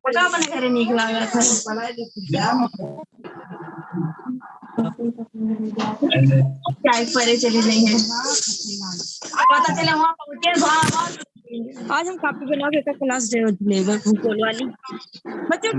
पता अपने घरे निकला गया था क्या परे चले नहीं है पता चले वहाँ पहुंचे आज हम कॉपी बना के क्लास लेबर भूगोल वाली बच्चों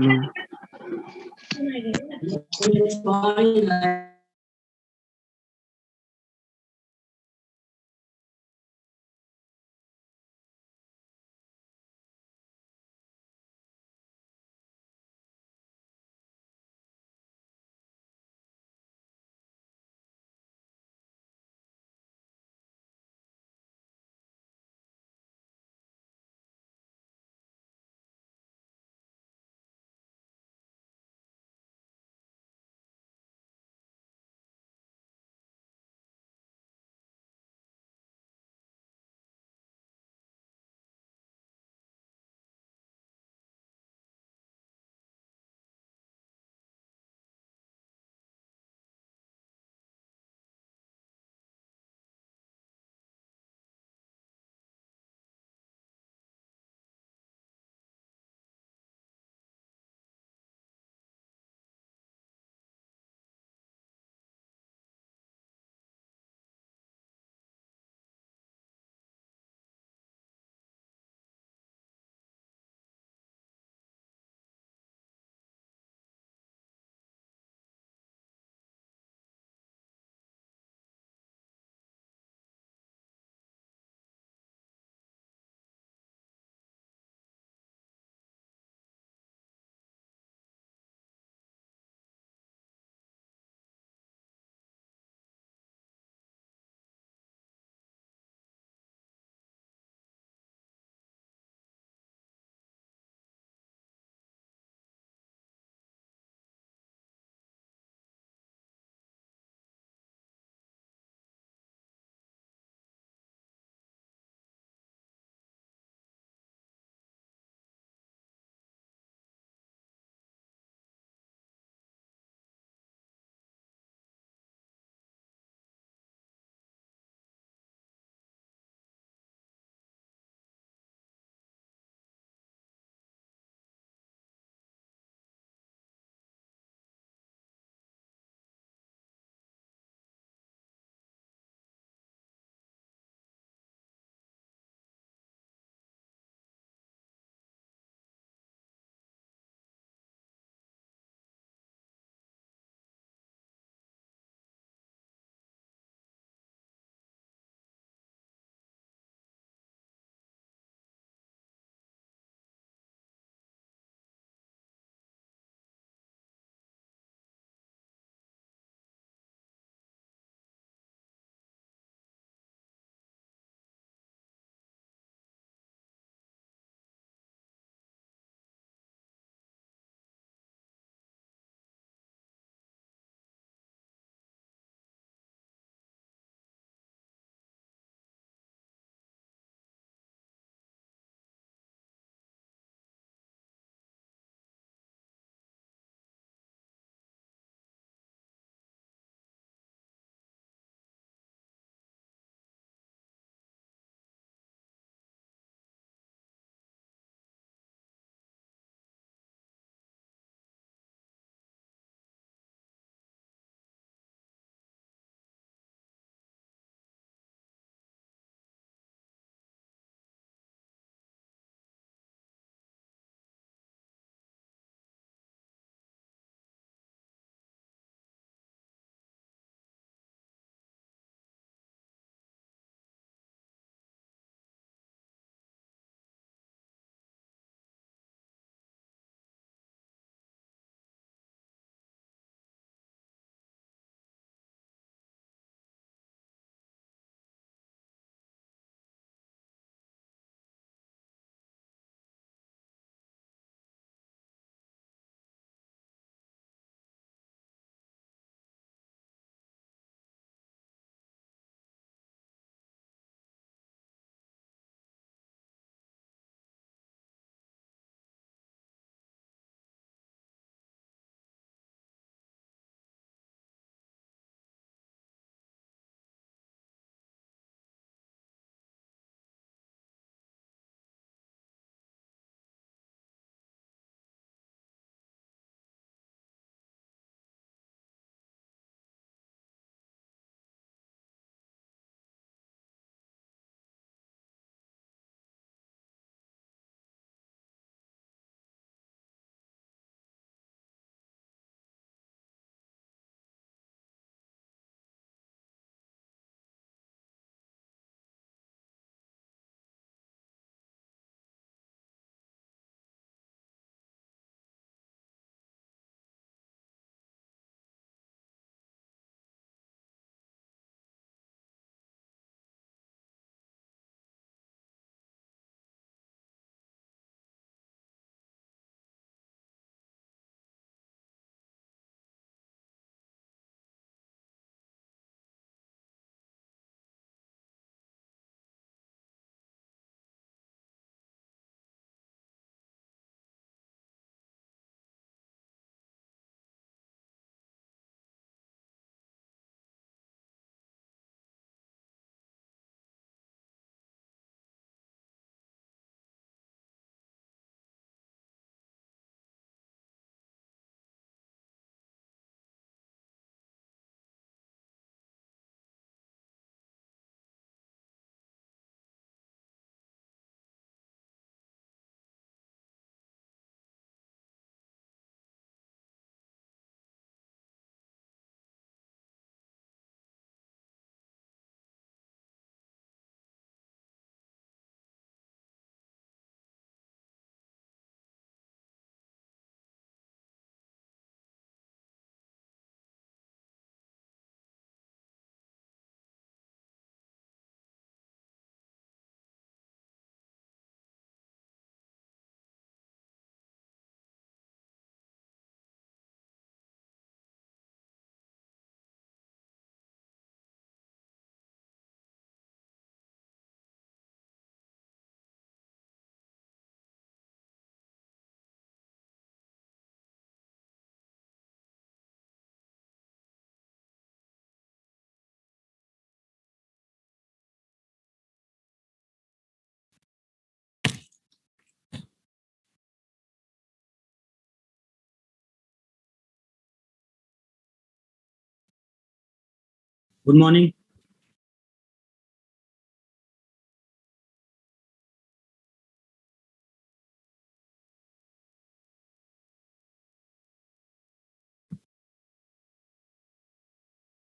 गुड मॉर्निंग।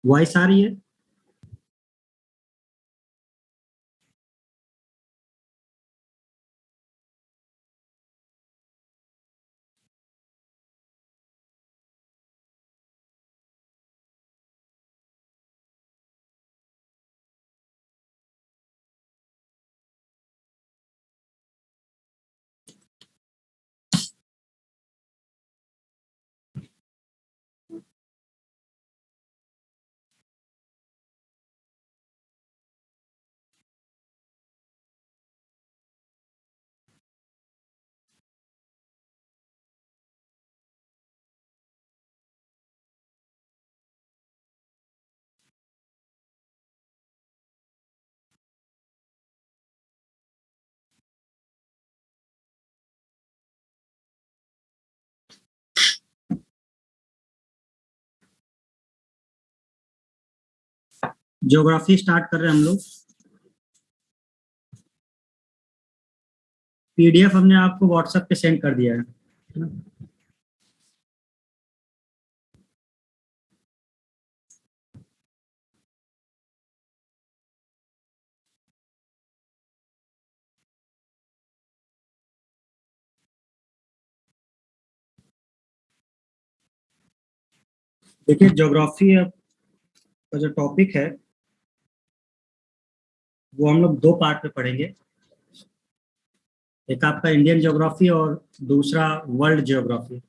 वॉइस आ रही है? ज्योग्राफी स्टार्ट कर रहे हैं हम लोग। पीडीएफ हमने आपको व्हाट्सएप पे सेंड कर दिया है ना? देखिए, ज्योग्राफी का जो टॉपिक है वो हम लोग दो पार्ट में पढ़ेंगे। एक आपका इंडियन ज्योग्राफी और दूसरा वर्ल्ड ज्योग्राफी।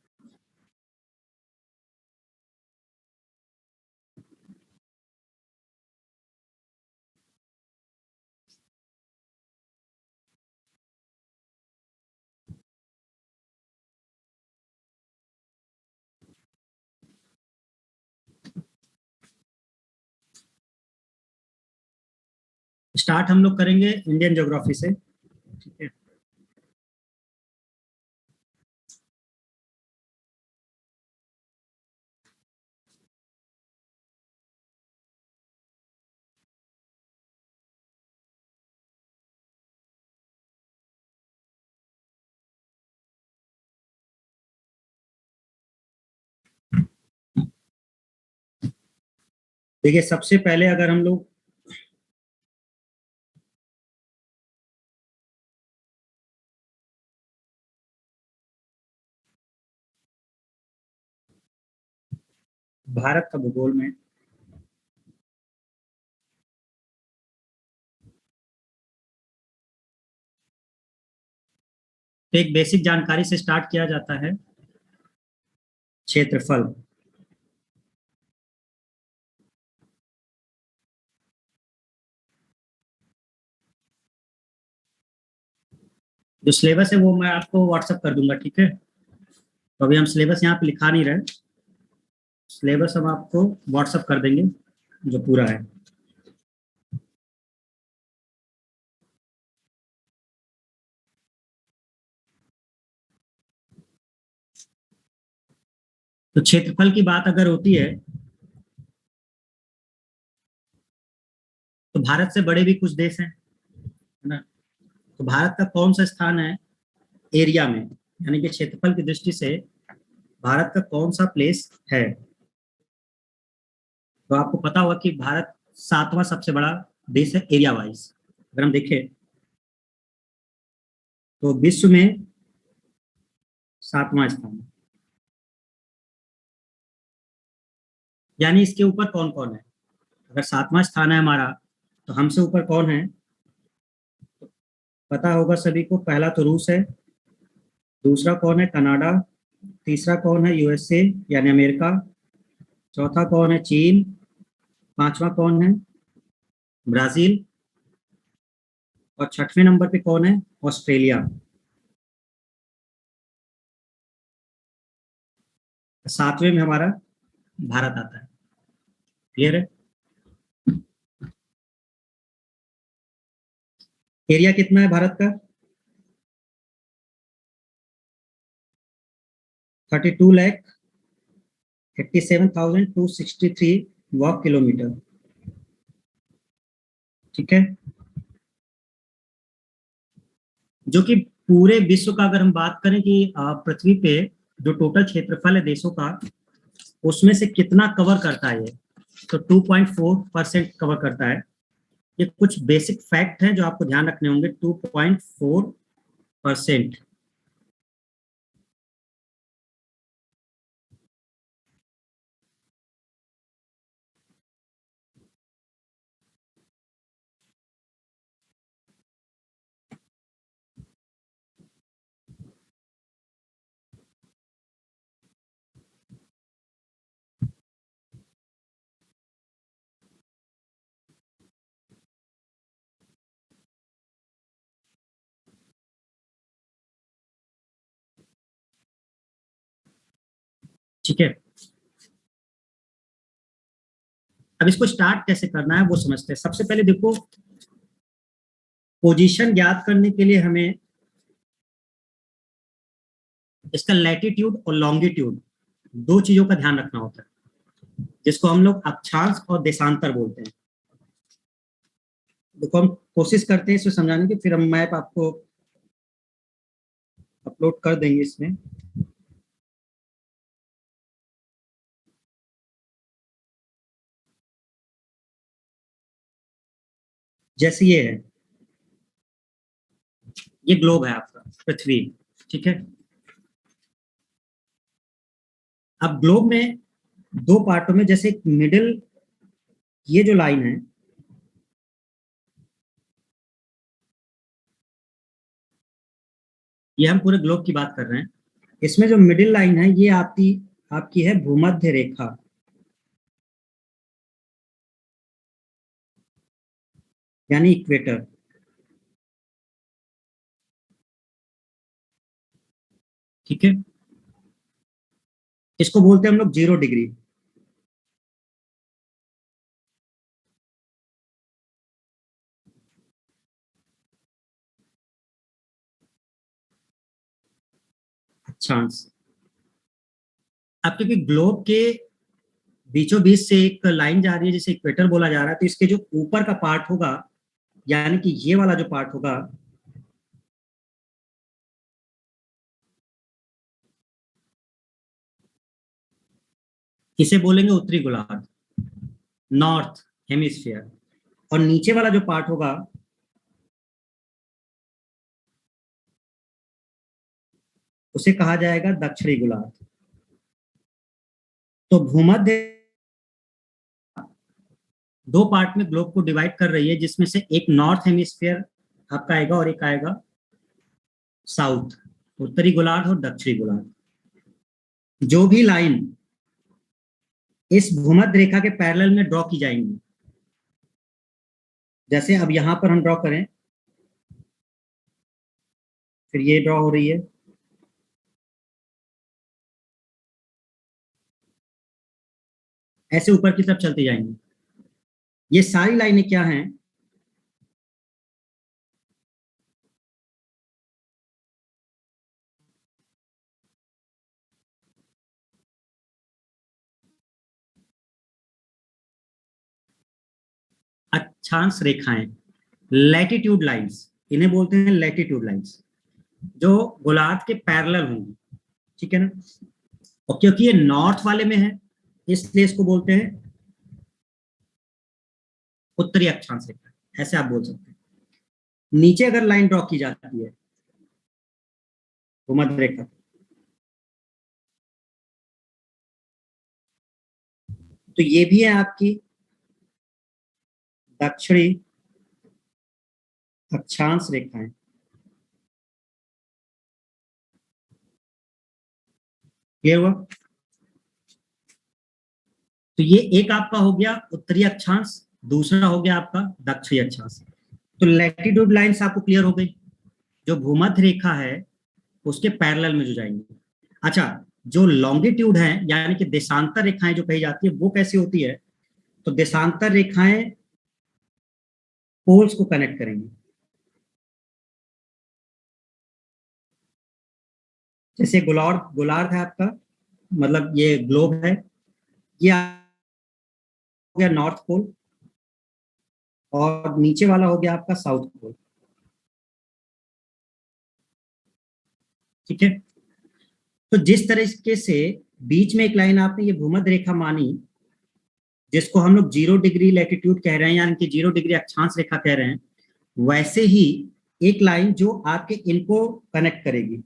स्टार्ट हम लोग करेंगे इंडियन ज्योग्राफी से, ठीक है। देखिए, सबसे पहले अगर हम लोग भारत का भूगोल में तो एक बेसिक जानकारी से स्टार्ट किया जाता है। क्षेत्रफल। जो सिलेबस है वो मैं आपको व्हाट्सएप कर दूंगा, ठीक है। तो अभी हम सिलेबस यहाँ पे लिखा नहीं रहे, सिलेबस हम आपको व्हाट्सएप कर देंगे जो पूरा है। तो क्षेत्रफल की बात अगर होती है तो भारत से बड़े भी कुछ देश हैं, है ना। तो भारत का कौन सा स्थान है एरिया में, यानी कि क्षेत्रफल की दृष्टि से भारत का कौन सा प्लेस है? तो आपको पता होगा कि भारत सातवां सबसे बड़ा देश है एरिया वाइज। अगर हम देखें तो विश्व में सातवां स्थान है। यानी इसके ऊपर कौन कौन है? अगर सातवां स्थान है हमारा तो हमसे ऊपर कौन है पता होगा सभी को। पहला तो रूस है, दूसरा कौन है कनाडा, तीसरा कौन है यूएसए यानी अमेरिका, चौथा कौन है चीन, पांचवा कौन है ब्राजील, और छठवें नंबर पे कौन है ऑस्ट्रेलिया। सातवें में हमारा भारत आता है। क्लियर है? एरिया कितना है भारत का? 32,87,263 वर्ग किलोमीटर। ठीक है, जो कि पूरे विश्व का अगर हम बात करें कि पृथ्वी पे जो टोटल क्षेत्रफल है देशों का, उसमें से कितना कवर करता है ये, तो 2.4% कवर करता है। ये कुछ बेसिक फैक्ट हैं जो आपको ध्यान रखने होंगे। 2.4%। ठीक है, अब इसको स्टार्ट कैसे करना है वो समझते हैं। सबसे पहले देखो, पोजीशन ज्ञात करने के लिए हमें इसका लैटिट्यूड और लॉन्गिट्यूड दो चीजों का ध्यान रखना होता है, जिसको हम लोग अक्षांश और देशांतर बोलते हैं। देखो, हम कोशिश करते हैं इसे समझाने की, फिर हम मैप आपको अपलोड कर देंगे इसमें। जैसे ये है, ये ग्लोब है आपका पृथ्वी, ठीक है। अब ग्लोब में दो पार्टों में, जैसे मिडिल, ये जो लाइन है, ये हम पूरे ग्लोब की बात कर रहे हैं। इसमें जो मिडिल लाइन है ये आपकी आपकी है भूमध्य रेखा, यानी इक्वेटर। ठीक है, इसको बोलते हैं हम लोग 0 डिग्री। अक्षांश। अब क्योंकि ग्लोब के बीचों बीच से एक लाइन जा रही है जिसे इक्वेटर बोला जा रहा है, तो इसके जो ऊपर का पार्ट होगा, यानी कि ये वाला जो पार्ट होगा, इसे बोलेंगे उत्तरी गोलार्ध, नॉर्थ हेमिस्फीयर। और नीचे वाला जो पार्ट होगा, उसे कहा जाएगा दक्षिणी गोलार्ध। तो भूमध्य दो पार्ट में ग्लोब को डिवाइड कर रही है, जिसमें से एक नॉर्थ हेमिस्फीयर आपका आएगा और एक आएगा साउथ, उत्तरी गोलार्ध और दक्षिणी गोलार्ध। जो भी लाइन इस भूमध्य रेखा के पैरेलल में ड्रॉ की जाएंगी, जैसे अब यहां पर हम ड्रॉ करें, फिर ये ड्रॉ हो रही है, ऐसे ऊपर की तरफ चलती जाएंगी। ये सारी लाइनें क्या हैं, अक्षांश रेखाएं, लैटिट्यूड लाइंस, इन्हें बोलते हैं लैटिट्यूड लाइंस, जो गोलार्ध के पैरेलल होंगी। ठीक है ना। और क्योंकि ये नॉर्थ वाले में है, इसलिए इसको बोलते हैं उत्तरी अक्षांश रेखा, ऐसे आप बोल सकते हैं। नीचे अगर लाइन ड्रॉ की जाती है भूमध्य रेखा, तो ये भी है आपकी दक्षिणी अक्षांश रेखाएं। क्लियर हुआ। तो ये एक आपका हो गया उत्तरी अक्षांश, दूसरा हो गया आपका दक्षिणी अक्षांश। तो लैटिट्यूड लाइंस आपको क्लियर हो गई, जो भूमध्य रेखा है उसके पैरेलल में जो जाएंगे। अच्छा, जो लॉन्गिट्यूड है यानी कि देशांतर रेखाएं जो कही जाती है, वो कैसी होती है, तो देशांतर रेखाएं पोल्स को कनेक्ट करेंगी। जैसे गोलार्ध गोलार्ध है आपका, मतलब ये ग्लोब है, ये हो गया नॉर्थ पोल, और नीचे वाला हो गया आपका साउथ पोल। ठीक है, तो जिस तरीके से बीच में एक लाइन आपने ये भूमध्य रेखा मानी, जिसको हम लोग 0 डिग्री लैटिट्यूड कह रहे हैं, यानी कि 0 डिग्री अक्षांश रेखा कह रहे हैं, वैसे ही एक लाइन जो आपके इनको कनेक्ट करेगी।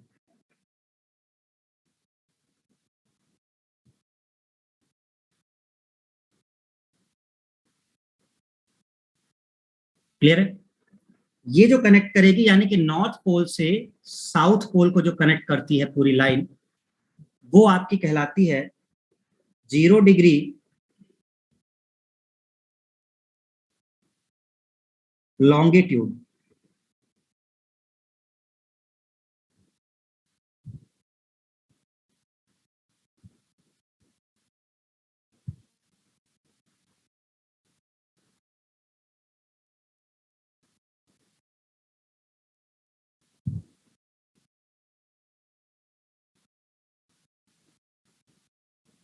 क्लियर है? ये जो कनेक्ट करेगी, यानी कि नॉर्थ पोल से साउथ पोल को जो कनेक्ट करती है पूरी लाइन, वो आपकी कहलाती है 0 डिग्री लॉन्गिट्यूड।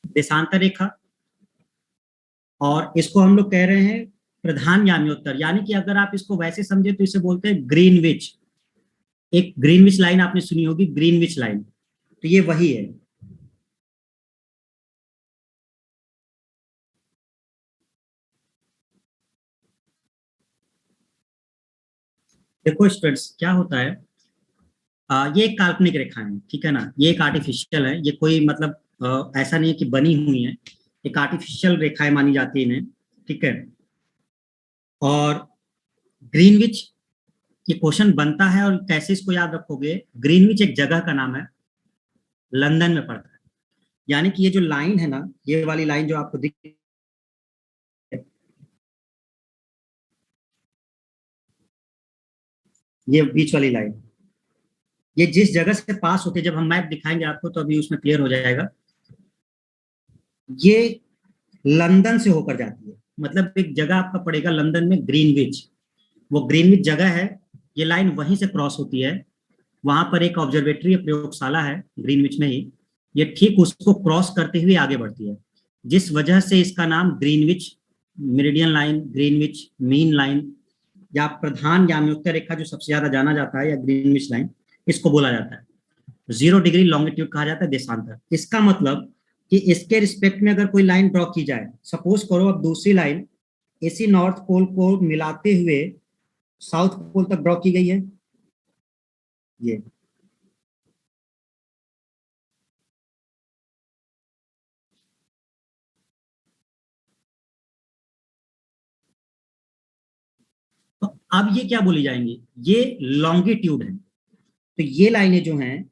देशांतर रेखा, और इसको हम लोग कह रहे हैं प्रधान याम्योत्तर, यानी कि अगर आप इसको वैसे समझे तो इसे बोलते हैं ग्रीनविच। एक ग्रीनविच लाइन आपने सुनी होगी, ग्रीनविच लाइन, तो ये वही है। देखो स्टूडेंट्स, क्या होता है, ये एक काल्पनिक रेखा है, ठीक है ना, ये एक आर्टिफिशियल है, ये कोई मतलब ऐसा नहीं है कि बनी हुई है, एक आर्टिफिशियल रेखाएं मानी जाती है इन्हें। ठीक है, और ग्रीनविच, ये क्वेश्चन बनता है, और कैसे इसको याद रखोगे, ग्रीनविच एक जगह का नाम है, लंदन में पड़ता है। यानी कि ये जो लाइन है ना, ये वाली लाइन जो आपको दिख, ये बीच वाली लाइन, ये जिस जगह से पास होती है, जब हम मैप दिखाएंगे आपको तो अभी उसमें क्लियर हो जाएगा, ये लंदन से होकर जाती है। मतलब एक जगह आपका पड़ेगा लंदन में, ग्रीनविच, वो ग्रीनविच जगह है, ये लाइन वहीं से क्रॉस होती है। वहां पर एक ऑब्जर्वेटरी प्रयोगशाला है ग्रीनविच में ही, ये ठीक उसको क्रॉस करते हुए आगे बढ़ती है, जिस वजह से इसका नाम Greenwich meridian line, Greenwich mean line, या प्रधान याम्योत्तर रेखा जो सबसे ज्यादा जाना जाता है, या ग्रीनविच लाइन, इसको बोला जाता है। 0 डिग्री लॉन्गिट्यूड कहा जाता है देशांतर। इसका मतलब कि इसके रिस्पेक्ट में अगर कोई लाइन ड्रॉ की जाए, सपोज करो अब दूसरी लाइन इसी नॉर्थ पोल को मिलाते हुए साउथ पोल तक ड्रॉ की गई है, ये तो अब ये क्या बोली जाएंगी, ये लॉन्गिट्यूड है। तो ये लाइनें जो हैं,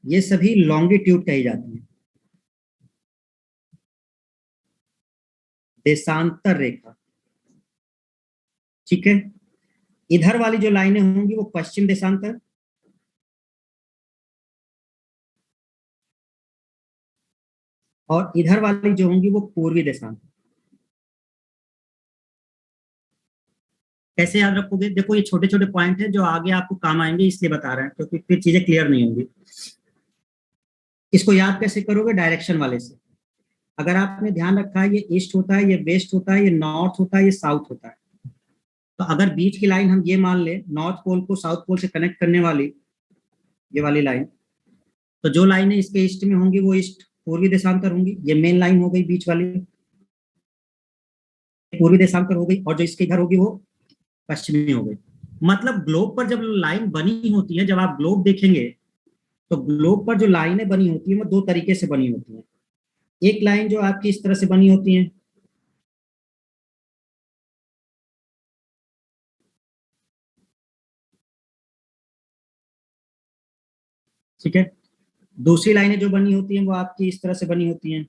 ये सभी लॉन्गिट्यूड कही जाती हैं। देशांतर रेखा, ठीक है। इधर वाली जो लाइनें होंगी वो पश्चिम देशांतर, और इधर वाली जो होंगी वो पूर्वी देशांतर। कैसे याद रखोगे, देखो ये छोटे छोटे पॉइंट है जो आगे आपको काम आएंगे, इसलिए बता रहे हैं, क्योंकि फिर चीजें क्लियर नहीं होंगी। इसको याद कैसे करोगे, डायरेक्शन वाले से। अगर आपने ध्यान रखा है, ये ईस्ट होता है, ये वेस्ट होता है, ये नॉर्थ होता है, ये साउथ होता है, तो अगर बीच की लाइन हम ये मान ले, नॉर्थ पोल को साउथ पोल से कनेक्ट करने वाली ये वाली लाइन, तो जो लाइनें इसके ईस्ट में होंगी वो ईस्ट पूर्वी देशांतर होंगी, ये मेन लाइन हो गई बीच वाली, पूर्वी देशांतर हो गई, और जो इसके इधर होगी वो पश्चिमी हो गई। मतलब ग्लोब पर जब लाइन बनी होती है, जब आप ग्लोब देखेंगे तो ग्लोब पर जो लाइनें बनी होती है वो दो तरीके से बनी होती है। एक लाइन जो आपकी इस तरह से बनी होती है, ठीक है, दूसरी लाइनें जो बनी होती हैं वो आपकी इस तरह से बनी होती हैं।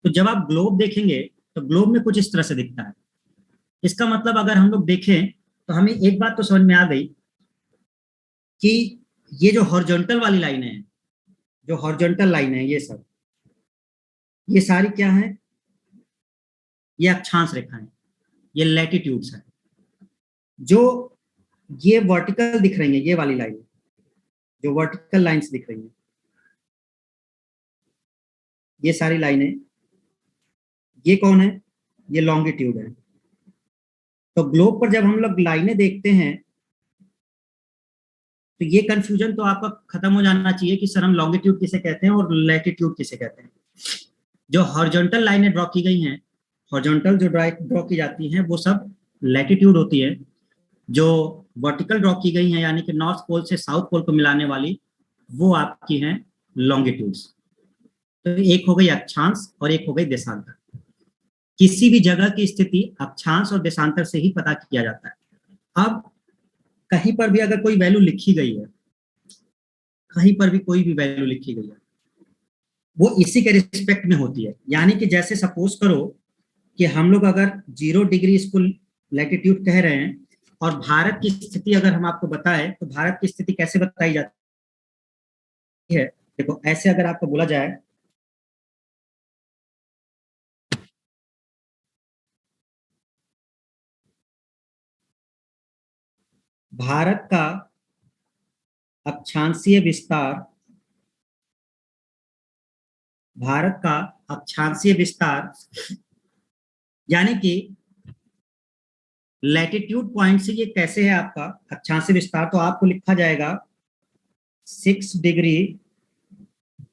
तो जब आप ग्लोब देखेंगे तो ग्लोब में कुछ इस तरह से दिखता है। इसका मतलब अगर हम लोग देखें तो हमें एक बात तो समझ में आ गई कि ये जो हॉरिजॉन्टल वाली लाइनें हैं, जो हॉरिजॉन्टल लाइनें हैं, ये सब, ये सारी क्या है, ये अक्षांश रेखाएं, ये लैटिट्यूड्स है। जो ये वर्टिकल दिख रही है, ये वाली लाइन, जो वर्टिकल लाइंस दिख रही है, ये सारी लाइनें, ये कौन है, ये लॉन्गिट्यूड है। तो ग्लोब पर जब हम लोग लाइनें देखते हैं तो ये कंफ्यूजन तो आपका खत्म हो जाना चाहिए कि सर हम लॉन्गिट्यूड किसे कहते हैं और लैटिट्यूड किसे कहते हैं। जो हॉरिजॉन्टल लाइनें ड्रॉ की गई हैं, हॉरिजॉन्टल जो ड्रॉ की जाती हैं वो सब लैटिट्यूड होती है। जो वर्टिकल ड्रॉ की गई हैं यानी कि नॉर्थ पोल से साउथ पोल को मिलाने वाली, वो आपकी हैं लॉन्गिट्यूड्स। तो एक हो गई अक्षांश और एक हो गई देशांतर। किसी भी जगह की स्थिति अक्षांश और देशांतर से ही पता किया जाता है। अब कहीं पर भी अगर कोई वैल्यू लिखी गई है, कहीं पर भी कोई भी वैल्यू लिखी गई है, वो इसी के रिस्पेक्ट में होती है। यानी कि जैसे सपोज करो कि हम लोग अगर 0 डिग्री इसको लैटिट्यूड कह रहे हैं और भारत की स्थिति अगर हम आपको बताएं तो भारत की स्थिति कैसे बताई जाती है। देखो ऐसे अगर आपको बोला जाए, भारत का अक्षांशीय विस्तार, भारत का अक्षांशीय विस्तार यानी कि लैटिट्यूड पॉइंट से ये कैसे है आपका अक्षांशीय विस्तार, तो आपको लिखा जाएगा 6 डिग्री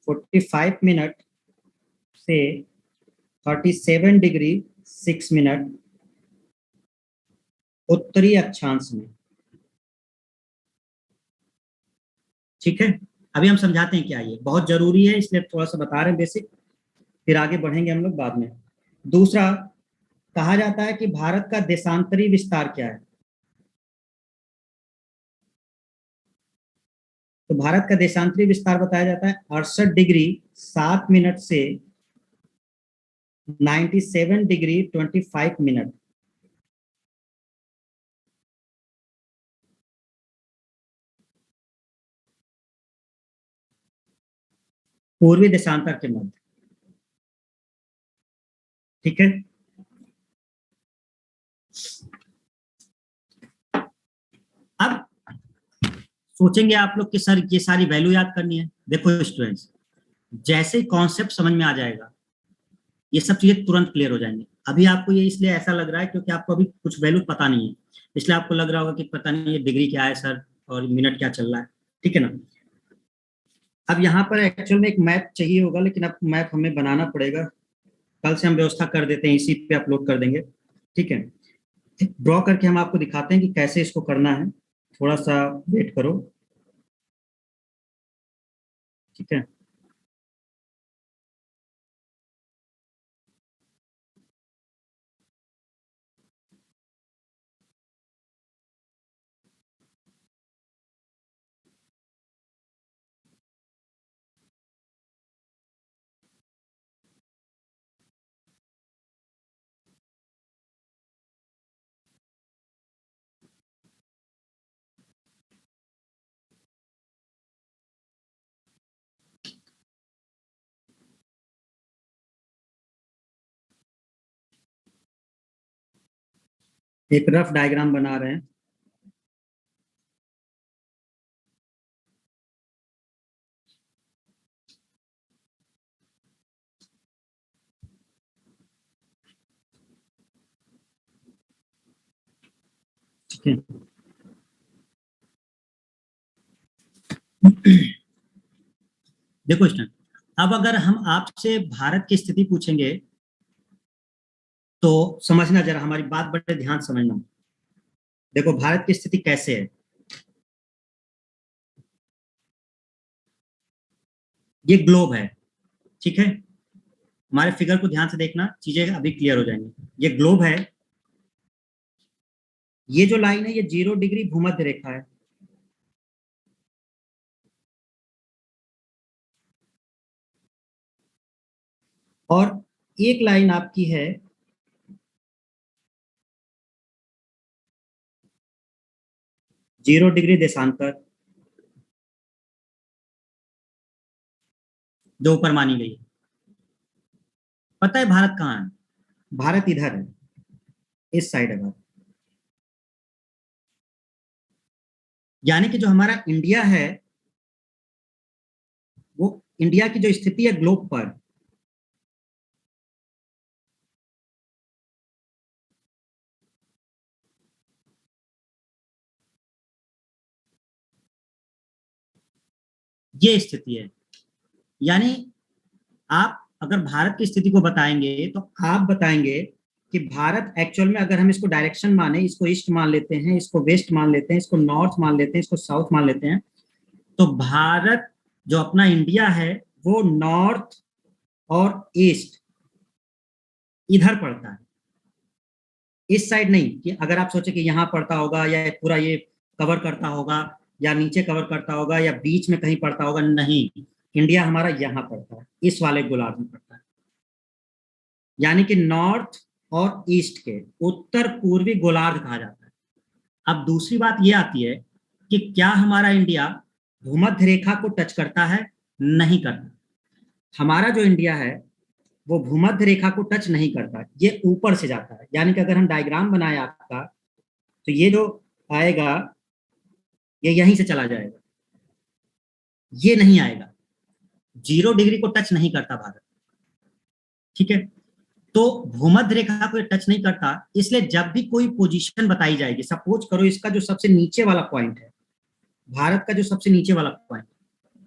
45 मिनट से 37 डिग्री 6 मिनट उत्तरी अक्षांश में। ठीक है, अभी हम समझाते हैं क्या ये बहुत जरूरी है, इसलिए थोड़ा सा बता रहे हैं बेसिक, फिर आगे बढ़ेंगे हम लोग बाद में। दूसरा, कहा जाता है कि भारत का देशांतरी विस्तार क्या है। तो भारत का देशांतरी विस्तार बताया जाता है 68 डिग्री 7 मिनट से 97 डिग्री 25 मिनट। पूर्वी देशांतर के मध्य। ठीक है, अब सोचेंगे आप लोग कि सर ये सारी वैल्यू याद करनी है। देखो स्टूडेंट्स, जैसे कॉन्सेप्ट समझ में आ जाएगा ये सब चीजें तुरंत क्लियर हो जाएंगी। अभी आपको ये इसलिए ऐसा लग रहा है क्योंकि आपको अभी कुछ वैल्यू पता नहीं है, इसलिए आपको लग रहा होगा कि पता नहीं ये डिग्री क्या है सर और मिनट क्या चल रहा है। ठीक है ना। अब यहाँ पर एक्चुअल में एक मैप चाहिए होगा, लेकिन अब मैप हमें बनाना पड़ेगा। कल से हम व्यवस्था कर देते हैं, इसी पे अपलोड कर देंगे। ठीक है, ड्रॉ करके हम आपको दिखाते हैं कि कैसे इसको करना है। थोड़ा सा वेट करो। ठीक है, एक रफ डायग्राम बना रहे हैं। ठीक है, देखो स्टूडेंट, अब अगर हम आपसे भारत की स्थिति पूछेंगे तो समझना जरा, हमारी बात बड़े ध्यान से समझना। देखो भारत की स्थिति कैसे है, ये ग्लोब है। ठीक है, हमारे फिगर को ध्यान से देखना, चीजें अभी क्लियर हो जाएंगी। ये ग्लोब है, ये जो लाइन है ये 0 डिग्री भूमध्य रेखा है। और एक लाइन आपकी है 0 डिग्री देशांतर, जो ऊपर मानी गई है। पता है भारत कहाँ है? भारत इधर है, इस साइड है भारत। यानी कि जो हमारा इंडिया है, वो इंडिया की जो स्थिति है ग्लोब पर, ये स्थिति है। यानी आप अगर भारत की स्थिति को बताएंगे तो आप बताएंगे कि भारत एक्चुअल में, अगर हम इसको डायरेक्शन माने, इसको ईस्ट मान लेते हैं, इसको वेस्ट मान लेते हैं, इसको नॉर्थ मान लेते हैं, इसको साउथ मान लेते हैं, तो भारत जो अपना इंडिया है वो नॉर्थ और ईस्ट इधर पड़ता है, इस साइड नहीं। कि अगर आप सोचे कि यहाँ पड़ता होगा या पूरा ये कवर करता होगा या नीचे कवर करता होगा या बीच में कहीं पड़ता होगा, नहीं, इंडिया हमारा यहाँ पड़ता है, इस वाले गोलार्ध में पड़ता है। यानी कि नॉर्थ और ईस्ट के उत्तर पूर्वी गोलार्ध कहा जाता है। अब दूसरी बात ये आती है कि क्या हमारा इंडिया भूमध्य रेखा को टच करता है? नहीं करता। हमारा जो इंडिया है वो भूमध्य रेखा को टच नहीं करता, ये ऊपर से जाता है। यानी कि अगर हम डायग्राम बनाए आपका, तो ये जो आएगा ये यहीं से चला जाएगा, ये नहीं आएगा, 0 डिग्री को टच नहीं करता भारत, ठीक है। तो भूमध्य रेखा को टच नहीं करता, इसलिए जब भी कोई पोजीशन बताई जाएगी, सपोज करो इसका जो सबसे नीचे वाला पॉइंट है, भारत का जो सबसे नीचे वाला पॉइंट,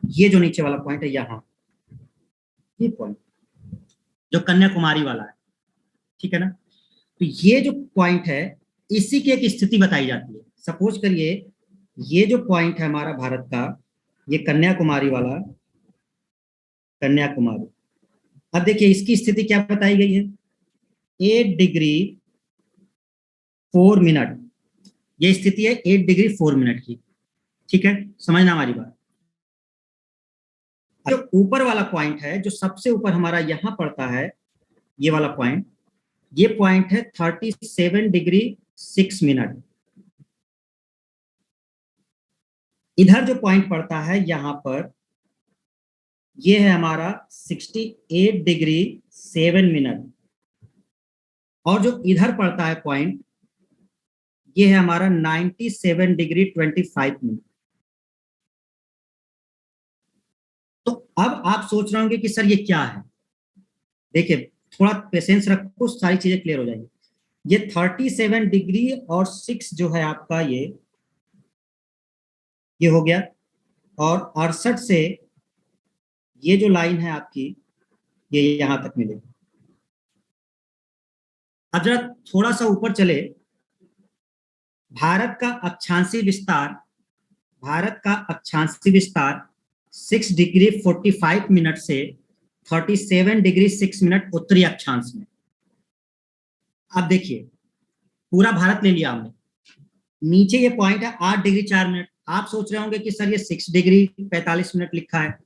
ये जो नीचे वाला पॉइंट है यहाँ, ये पॉइंट जो कन्याकुमारी वाला है, ठीक है ना। तो ये जो पॉइंट है इसी की एक स्थिति बताई जाती है। सपोज करिए ये जो पॉइंट है हमारा भारत का, ये कन्याकुमारी वाला, कन्याकुमारी। अब देखिए इसकी स्थिति क्या बताई गई है, 8 डिग्री 4 मिनट, ये स्थिति है 8 डिग्री 4 मिनट की, ठीक है, समझना हमारी बात। जो ऊपर वाला पॉइंट है, जो सबसे ऊपर हमारा यहां पड़ता है, ये वाला पॉइंट, ये पॉइंट है 37 डिग्री 6 मिनट। इधर जो पॉइंट पड़ता है यहां पर, ये है हमारा 68 डिग्री 7 मिनट, और जो इधर पड़ता है पॉइंट, ये है हमारा 97 डिग्री 25 मिनट। तो अब आप सोच रहे होंगे कि सर ये क्या है। देखिए थोड़ा पेशेंस रखो, सारी चीजें क्लियर हो जाएंगी। ये 37 डिग्री और 6 जो है आपका, ये हो गया, और 68 से ये जो लाइन है आपकी, ये यहां तक मिलेगी। अब जरा थोड़ा सा ऊपर चले, भारत का अक्षांशीय विस्तार, भारत का अक्षांशीय विस्तार 6 डिग्री 45 मिनट से 37 डिग्री 6 मिनट उत्तरी अक्षांश में। अब देखिए पूरा भारत ले लिया हमने, नीचे ये पॉइंट है 8 डिग्री 4 मिनट। आप सोच रहे होंगे कि सर ये 6 डिग्री 45 मिनट लिखा है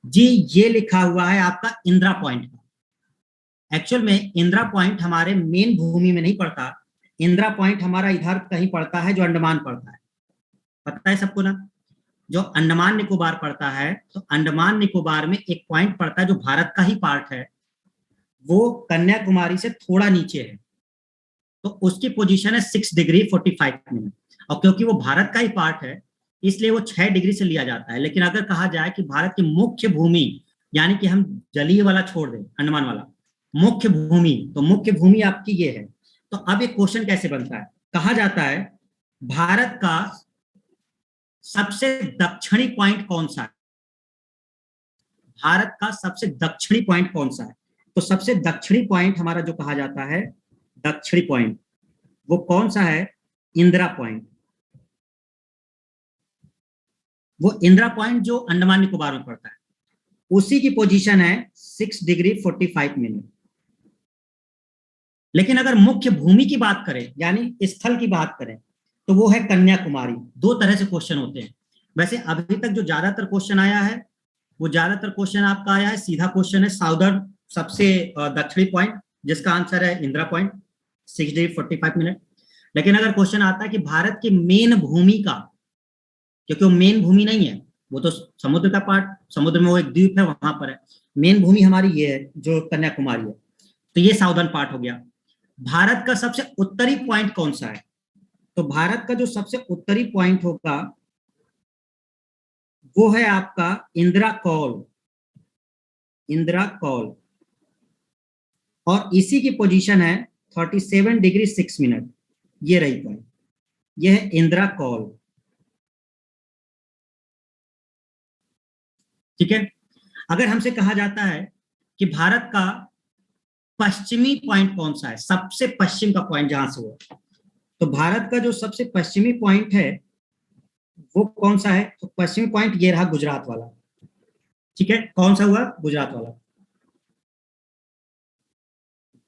जी, ये लिखा हुआ है आपका इंदिरा पॉइंट का। एक्चुअल में इंदिरा पॉइंट हमारे मेन भूमि में नहीं पड़ता, इंदिरा पॉइंट हमारा इधर कहीं पड़ता है जो अंडमान पड़ता है, पता है सबको ना। जो अंडमान निकोबार पड़ता है, तो अंडमान निकोबार में एक पॉइंट पड़ता है जो भारत का ही पार्ट है, वो कन्याकुमारी से थोड़ा नीचे है, तो उसकी पोजीशन है 6 डिग्री 45 मिनट। और क्योंकि वो भारत का ही पार्ट है इसलिए वो 6 डिग्री से लिया जाता है। लेकिन अगर कहा जाए कि भारत की मुख्य भूमि, यानी कि हम जलीय वाला छोड़ दें, अंडमान वाला, मुख्य भूमि, तो मुख्य भूमि आपकी ये है। तो अब एक क्वेश्चन कैसे बनता है, कहा जाता है भारत का सबसे दक्षिणी पॉइंट कौन सा है, भारत का सबसे दक्षिणी पॉइंट कौन सा है। तो सबसे दक्षिणी पॉइंट हमारा जो कहा जाता है दक्षिणी पॉइंट, वो कौन सा है, इंदिरा पॉइंट। वो इंदिरा पॉइंट जो अंडमान निकोबार में पड़ता है, उसी की पोजीशन है 6 डिग्री 45 मिनट। लेकिन अगर मुख्य भूमि की बात करें, यानी स्थल की बात करें, तो वो है कन्याकुमारी। दो तरह से क्वेश्चन होते हैं। वैसे अभी तक जो ज्यादातर क्वेश्चन आया है, वो ज्यादातर क्वेश्चन आपका आया है, सीधा क्वेश्चन है साउदर्न, सबसे दक्षिणी पॉइंट, जिसका आंसर है इंदिरा पॉइंट, 6 डिग्री 45 मिनट। लेकिन अगर क्वेश्चन आता है कि भारत की मेन भूमि का, क्योंकि वो मेन भूमि नहीं है, वो तो समुद्र का पार्ट, समुद्र में वो एक द्वीप है वहां पर है, मेन भूमि हमारी ये है जो कन्याकुमारी है, तो ये साउदर्न पार्ट हो गया। भारत का सबसे उत्तरी पॉइंट कौन सा है, तो भारत का जो सबसे उत्तरी पॉइंट होगा वो है आपका इंदिरा कौल, इंदिरा कौल, और इसी की पोजीशन है 37 डिग्री 6 मिनट, ये रही पॉइंट, ये है इंदिरा कौल। ठीक है। अगर हमसे कहा जाता है कि भारत का पश्चिमी पॉइंट कौन सा है, सबसे पश्चिम का पॉइंट जहां से हुआ, तो भारत का जो सबसे पश्चिमी पॉइंट है वो कौन सा है, तो पश्चिमी पॉइंट ये रहा गुजरात वाला। ठीक है, कौन सा हुआ, गुजरात वाला।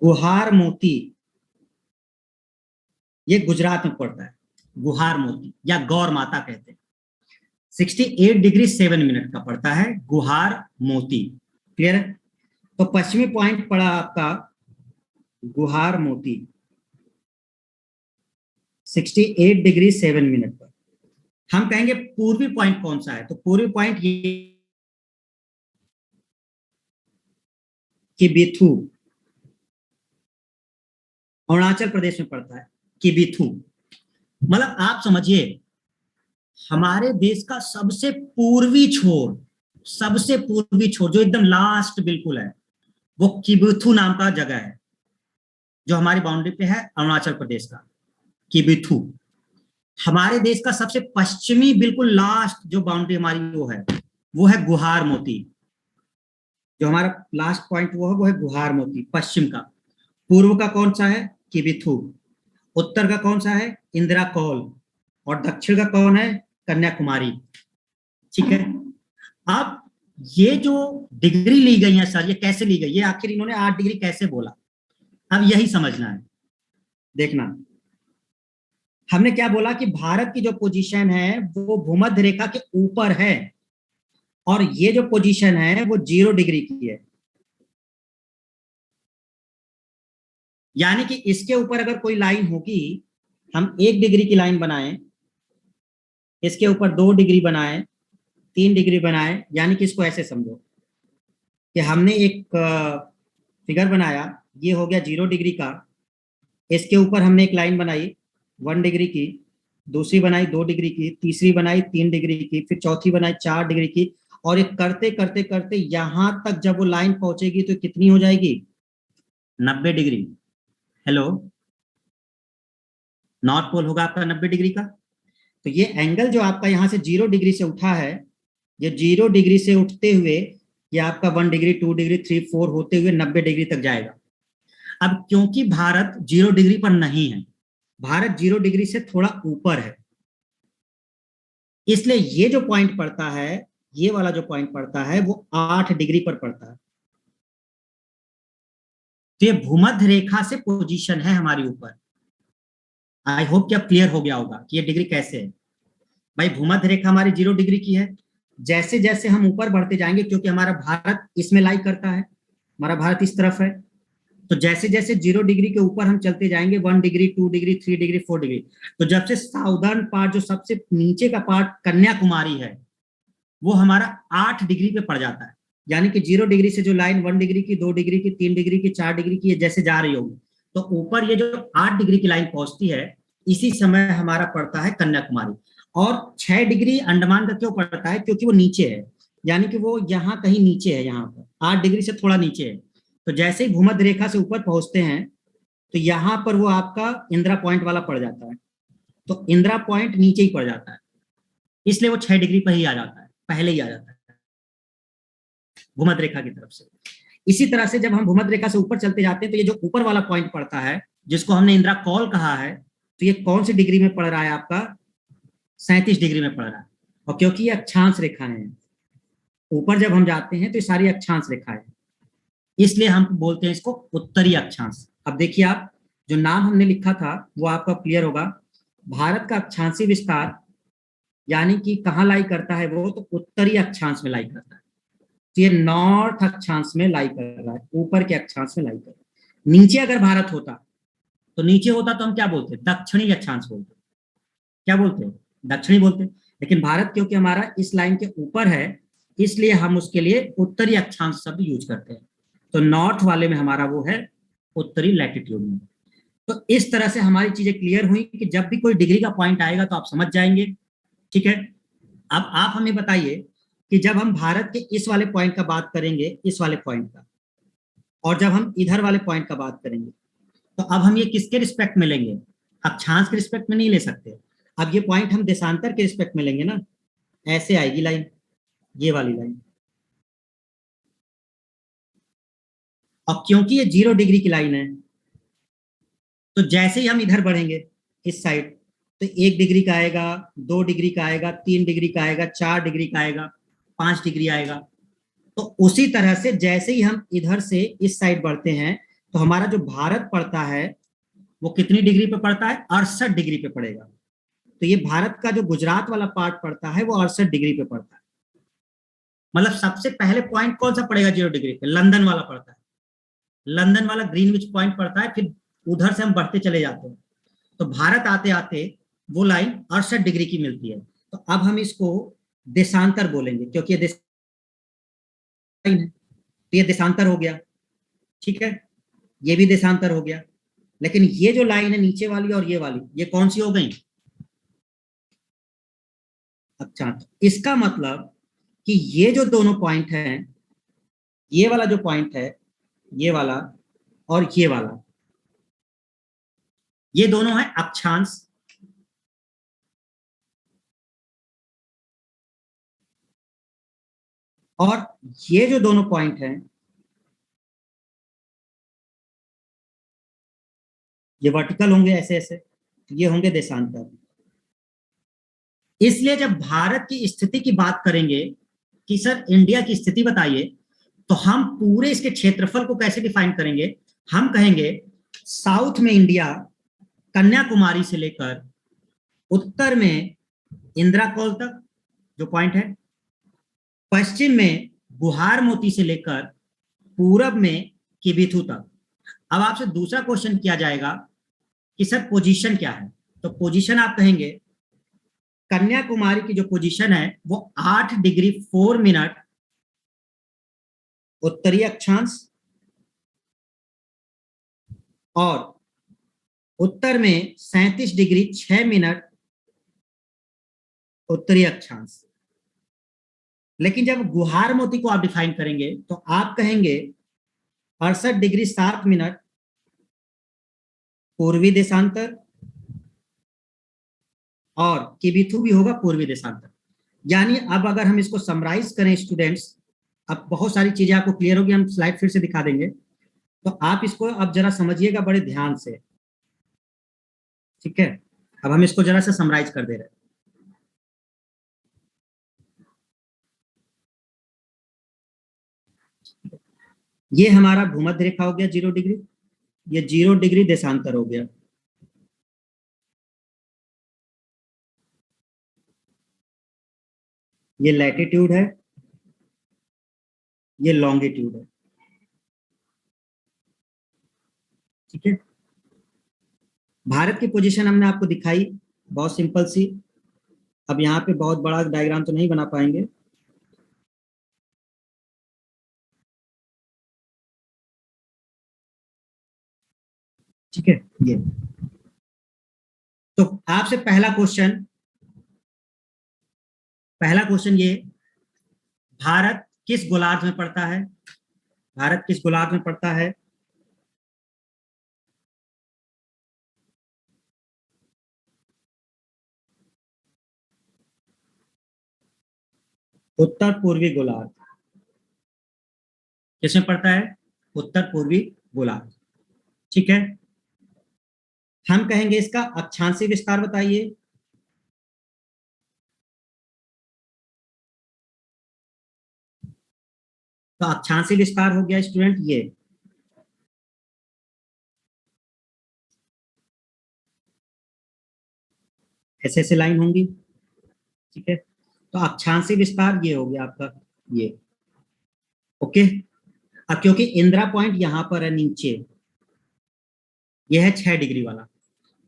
गुहार मोती, ये गुजरात में पड़ता है, गुहार मोती या गौर माता कहते हैं। 68 डिग्री 7 मिनट का पड़ता है गुहार मोती। क्लियर है। तो पश्चिमी पॉइंट पड़ा आपका गुहार मोती 68 डिग्री 7 मिनट पर। हम कहेंगे पूर्वी पॉइंट कौन सा है, तो पूर्वी पॉइंट ये किबिथु, अरुणाचल प्रदेश में पड़ता है किबिथु। मतलब आप समझिए हमारे देश का सबसे पूर्वी छोर, सबसे पूर्वी छोर जो एकदम लास्ट बिल्कुल है, वो किबिथु नाम का जगह है जो हमारी बाउंड्री पे है अरुणाचल प्रदेश का, किबिथु। हमारे देश का सबसे पश्चिमी बिल्कुल लास्ट जो बाउंड्री हमारी वो है गुहार मोती। जो हमारा लास्ट पॉइंट वो है गुहार मोती पश्चिम का। पूर्व का कौन सा है, किबिथु। उत्तर का कौन सा है, इंदिरा कौल। और दक्षिण का कौन है, कन्याकुमारी। ठीक है। अब ये जो डिग्री ली गई है सर, ये कैसे ली गई, ये आखिर इन्होंने 8 डिग्री कैसे बोला, अब यही समझना है। देखना, हमने क्या बोला कि भारत की जो पोजीशन है वो भूमध्य रेखा के ऊपर है, और ये जो पोजीशन है वो 0 डिग्री की है। यानी कि इसके ऊपर अगर कोई लाइन होगी, हम 1 डिग्री की लाइन बनाएं, इसके ऊपर 2 डिग्री बनाएं, 3 डिग्री बनाएं, यानी कि इसको ऐसे समझो कि हमने एक फिगर बनाया, ये हो गया 0 डिग्री का। इसके ऊपर हमने एक लाइन बनाई 1 डिग्री की, दूसरी बनाई 2 डिग्री की, तीसरी बनाई 3 डिग्री की, फिर चौथी बनाई 4 डिग्री की, और ये करते करते करते यहां तक जब वो लाइन पहुंचेगी तो कितनी हो जाएगी, 90 डिग्री। हेलो, नॉर्थ पोल होगा आपका 90 डिग्री का। तो ये एंगल जो आपका यहाँ से 0 डिग्री से उठा है, ये 0 डिग्री से उठते हुए ये आपका 1 डिग्री 2 डिग्री 3 4 होते हुए 90 डिग्री तक जाएगा। अब क्योंकि भारत 0 डिग्री पर नहीं है, भारत 0 डिग्री से थोड़ा ऊपर है, इसलिए ये जो पॉइंट पड़ता है, ये वाला जो पॉइंट पड़ता है वो 8 डिग्री पर पड़ता है। तो ये भूमध्य रेखा से पोजीशन है हमारी ऊपर। आई होप कि अब क्लियर हो गया होगा कि ये डिग्री कैसे है। भाई भूमध्य रेखा हमारी 0 डिग्री की है, जैसे जैसे हम ऊपर बढ़ते जाएंगे, क्योंकि हमारा भारत इसमें लाई करता है, हमारा भारत इस तरफ है, तो जैसे जैसे 0 डिग्री के ऊपर हम चलते जाएंगे 1 डिग्री 2 डिग्री 3 डिग्री 4 डिग्री, तो जब से साउदर्न पार्ट जो सबसे नीचे का पार्ट कन्याकुमारी है वो हमारा 8 डिग्री पे पड़ जाता है। यानी कि 0 डिग्री से जो लाइन 1 डिग्री की 2 डिग्री की 3 डिग्री की 4 डिग्री की जैसे जा रही होगी, तो ऊपर ये जो 8 डिग्री की लाइन पहुंचती है, इसी समय हमारा पड़ता है कन्याकुमारी। और 6 डिग्री अंडमान का क्यों पड़ता है, क्योंकि वो नीचे है, यानी कि वो यहाँ कहीं नीचे है, यहाँ पर 8 डिग्री से थोड़ा नीचे है। तो जैसे ही भूमध्य रेखा से ऊपर पहुंचते हैं तो यहाँ पर वो आपका इंदिरा पॉइंट वाला पड़ जाता है, तो इंदिरा पॉइंट नीचे ही पड़ जाता है, इसलिए वो 6 डिग्री पर ही आ जाता है, पहले ही आ जाता है भूमध्य रेखा की तरफ से। इसी तरह से जब हम भूमध्य रेखा से ऊपर चलते जाते हैं तो ये जो ऊपर वाला पॉइंट पड़ता है, जिसको हमने इंदिरा कॉल कहा है, तो ये कौन सी डिग्री में पड़ रहा है आपका, 37 डिग्री में पड़ रहा है। और क्योंकि ये अक्षांश रेखा है, ऊपर जब हम जाते हैं तो ये सारी अक्षांश रेखा है, इसलिए हम बोलते हैं इसको उत्तरी अक्षांश। अब देखिए आप, जो नाम हमने लिखा था वो आपका क्लियर होगा। भारत का अक्षांशी विस्तार यानी कि कहाँ लाई करता है वो, तो उत्तरी अक्षांश में लाई करता है। तो ये नॉर्थ अक्षांश में लाई कर रहा है, ऊपर के अक्षांश में लाई कर रहा है। नीचे अगर भारत होता, तो नीचे होता तो हम क्या बोलते, दक्षिणी अक्षांश बोलते, क्या बोलते हैं, दक्षिणी बोलते। लेकिन भारत क्योंकि हमारा इस लाइन के ऊपर है, इसलिए हम उसके लिए उत्तरी अक्षांश शब्द यूज करते हैं। तो नॉर्थ वाले में हमारा वो है उत्तरी लैटिट्यूड में। तो इस तरह से हमारी चीजें क्लियर हुई कि जब भी कोई डिग्री का पॉइंट आएगा तो आप समझ जाएंगे। ठीक है। अब आप हमें बताइए कि जब हम भारत के इस वाले पॉइंट का बात करेंगे, इस वाले पॉइंट का, और जब हम इधर वाले पॉइंट का बात करेंगे, तो अब हम ये किसके रिस्पेक्ट में लेंगे, अक्षांश के रिस्पेक्ट में नहीं ले सकते। अब ये पॉइंट हम देशांतर के रिस्पेक्ट में लेंगे ना, ऐसे आएगी लाइन, ये वाली लाइन, और क्योंकि ये 0 डिग्री की लाइन है, तो जैसे ही हम इधर बढ़ेंगे इस साइड, तो 1 डिग्री का आएगा, 2 डिग्री का आएगा, 3 डिग्री का आएगा, 4 डिग्री का आएगा, 5 डिग्री आएगा। तो उसी तरह से जैसे ही हम इधर से इस साइड बढ़ते हैं, तो हमारा जो भारत पड़ता है वो कितनी डिग्री पे पड़ता है? 68 डिग्री पे पड़ेगा। तो ये भारत का जो गुजरात वाला पार्ट पड़ता है वो 68 डिग्री पे पड़ता है। मतलब सबसे पहले पॉइंट कौन सा पड़ेगा 0 डिग्री पे? लंदन वाला पड़ता है। लंदन वाला ग्रीनविच पॉइंट पड़ता है, फिर उधर से हम बढ़ते चले जाते हैं, तो भारत आते आते वो लाइन 68 डिग्री की मिलती है। तो अब हम इसको देशांतर बोलेंगे, क्योंकि ये लाइन है, तो ये देशांतर हो गया। ठीक है, ये भी देशांतर हो गया। लेकिन ये जो लाइन है नीचे वाली और ये वाली, ये कौन सी हो गई? अच्छा, तो इसका मतलब कि ये जो दोनों पॉइंट हैं, ये वाला जो पॉइंट है, ये वाला और ये वाला, ये दोनों है अक्षांश। और ये जो दोनों पॉइंट हैं, ये वर्टिकल होंगे ऐसे ऐसे, ये होंगे देशांतर। इसलिए जब भारत की स्थिति की बात करेंगे कि सर इंडिया की स्थिति बताइए, तो हम पूरे इसके क्षेत्रफल को कैसे डिफाइन करेंगे? हम कहेंगे साउथ में इंडिया कन्याकुमारी से लेकर उत्तर में इंदिरा कौल तक जो पॉइंट है, पश्चिम में गुहार मोती से लेकर पूरब में किबिथु तक। अब आपसे दूसरा क्वेश्चन किया जाएगा कि सर पोजीशन क्या है? तो पोजीशन आप कहेंगे कन्याकुमारी की जो पोजीशन है वो 8 डिग्री 4 मिनट उत्तरी अक्षांश और उत्तर में 37 डिग्री 6 मिनट उत्तरी अक्षांश। लेकिन जब गुहार मोती को आप डिफाइन करेंगे तो आप कहेंगे 68 डिग्री 7 मिनट पूर्वी देशांतर और किबिथु भी होगा पूर्वी देशांतर। यानी अब अगर हम इसको समराइज करें स्टूडेंट्स, अब बहुत सारी चीजें आपको क्लियर होगी, हम स्लाइड फिर से दिखा देंगे, तो आप इसको अब जरा समझिएगा बड़े ध्यान से। ठीक है, अब हम इसको जरा सा समराइज कर दे रहे हैं। ये हमारा भूमध्य रेखा हो गया 0 डिग्री, ये 0 डिग्री देशांतर हो गया। ये लैटिट्यूड है, ये लॉन्गिट्यूड है। ठीक है, भारत की पोजीशन हमने आपको दिखाई, बहुत सिंपल सी। अब यहाँ पे बहुत बड़ा डायग्राम तो नहीं बना पाएंगे। ठीक है, ये तो आपसे पहला क्वेश्चन ये, भारत किस गोलार्ध में पड़ता है? भारत किस गोलार्ध में पड़ता है? उत्तर पूर्वी गोलार्ध। किसमें पड़ता है? उत्तर पूर्वी गोलार्ध। ठीक है, हम कहेंगे इसका अक्षांशीय विस्तार बताइए। तो अक्षांशीय विस्तार हो गया स्टूडेंट ये, ऐसे ऐसे लाइन होंगी। ठीक है, तो अक्षांशीय विस्तार ये हो गया आपका, ये। ओके, अब क्योंकि इंदिरा पॉइंट यहां पर है नीचे, ये है 6 डिग्री वाला,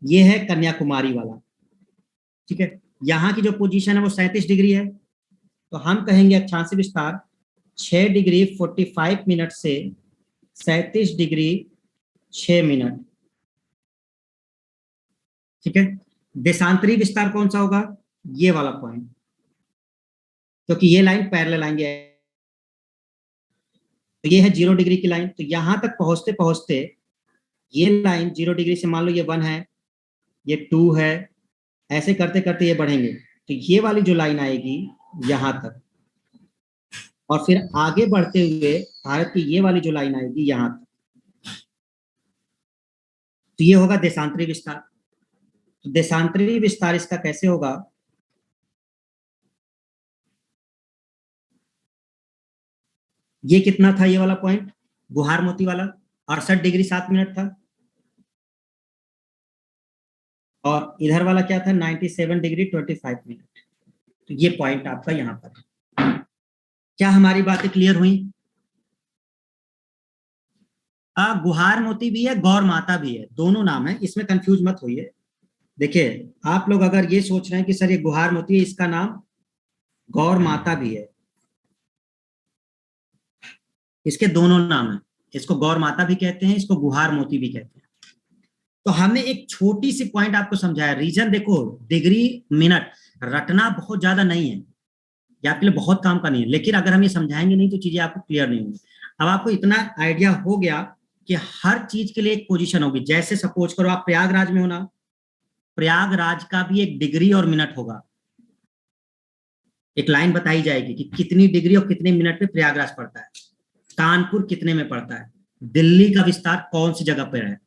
ये है कन्याकुमारी वाला। ठीक है, यहाँ की जो पोजीशन है वो 37 डिग्री है, तो हम कहेंगे अक्षांशीय विस्तार 6 डिग्री 45 मिनट से 37 डिग्री 6 मिनट। ठीक है, देशांतरी विस्तार कौन सा होगा? ये वाला पॉइंट, क्योंकि ये लाइन पैरेलल आएंगे। तो ये है 0 डिग्री की लाइन, तो यहां तक पहुंचते पहुंचते ये लाइन 0 डिग्री से मान लो ये 1 है, ये 2 है, ऐसे करते करते ये बढ़ेंगे, तो ये वाली जो लाइन आएगी यहां तक, और फिर आगे बढ़ते हुए भारत की ये वाली जो लाइन आएगी यहां तक। तो ये होगा देशांतरी विस्तार। तो देशांतरी विस्तार इसका कैसे होगा, ये कितना था ये वाला पॉइंट, गुहार मोती वाला 68 डिग्री 7 मिनट था, और इधर वाला क्या था 97 डिग्री 25 मिनट। तो ये पॉइंट आपका यहाँ पर है। क्या हमारी बातें क्लियर हुई? गुहार मोती भी है, गौर माता भी है, दोनों नाम है, इसमें कंफ्यूज मत होइए। देखिए आप लोग अगर ये सोच रहे हैं कि सर ये गुहार मोती है, इसका नाम गौर माता भी है, इसके दोनों नाम है, इसको गौर माता भी कहते हैं, इसको गुहार मोती भी कहते हैं। तो हमने एक छोटी सी पॉइंट आपको समझाया, रीजन देखो डिग्री मिनट रटना बहुत ज्यादा नहीं है, ये आपके लिए बहुत काम का नहीं है, लेकिन अगर हम ये समझाएंगे नहीं तो चीजें आपको क्लियर नहीं होंगी। अब आपको इतना आइडिया हो गया कि हर चीज के लिए एक पोजीशन होगी। जैसे सपोज करो आप प्रयागराज में हो ना, प्रयागराज का भी एक डिग्री और मिनट होगा, एक लाइन बताई जाएगी कि कितनी डिग्री और कितने मिनट में प्रयागराज पड़ता है, कानपुर कितने में पड़ता है, दिल्ली का विस्तार कौन सी जगह पर है।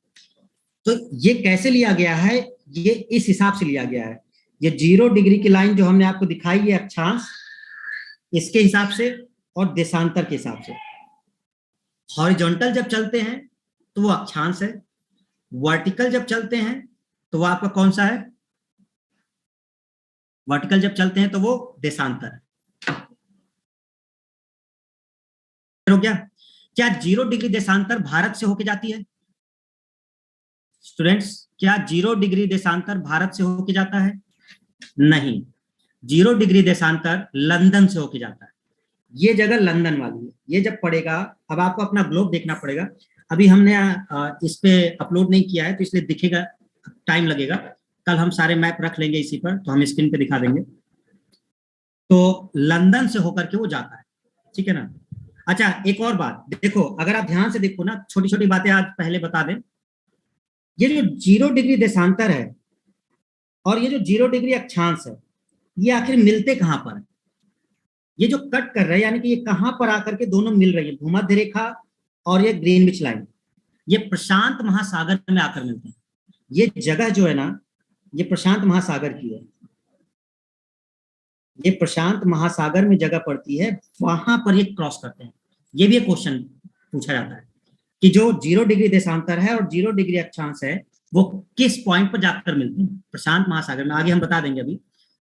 तो ये कैसे लिया गया है, ये इस हिसाब से लिया गया है। ये 0 डिग्री की लाइन जो हमने आपको दिखाई है अक्षांश, इसके हिसाब से और देशांतर के हिसाब से। हॉरिजॉन्टल जब चलते हैं तो वो अक्षांश है, वर्टिकल जब चलते हैं तो वो आपका कौन सा है, वर्टिकल जब चलते हैं तो वो देशांतर हो गया। क्या 0 डिग्री देशांतर भारत से होके जाती है स्टूडेंट्स? क्या 0 डिग्री देशांतर भारत से होके जाता है? नहीं, 0 डिग्री देशांतर लंदन से होके जाता है। ये जगह लंदन वाली है, ये जब पड़ेगा, अब आपको अपना ग्लोब देखना पड़ेगा। अभी हमने इस पे अपलोड नहीं किया है तो इसलिए दिखेगा, टाइम लगेगा। कल हम सारे मैप रख लेंगे इसी पर, तो हम स्क्रीन पे दिखा देंगे। तो लंदन से होकर के वो जाता है, ठीक है ना। अच्छा एक और बात देखो, अगर आप ध्यान से देखो ना, छोटी छोटी बातें आज पहले बता दें। ये जो 0 डिग्री देशांतर है और ये जो 0 डिग्री अक्षांश है, ये आखिर मिलते कहां पर है? ये जो कट कर रहे हैं यानी कि ये कहां पर आकर के दोनों मिल रही है, भूमध्य रेखा और ये ग्रीनविच लाइन, ये प्रशांत महासागर में आकर मिलते हैं। ये जगह जो है ना, ये प्रशांत महासागर की है, ये प्रशांत महासागर में जगह पड़ती है, वहां पर ये क्रॉस करते हैं। ये भी एक क्वेश्चन पूछा जाता है कि जो 0 डिग्री देशांतर है और 0 डिग्री अक्षांश है वो किस पॉइंट पर जाकर मिलते हैं, प्रशांत महासागर में, आगे हम बता देंगे अभी।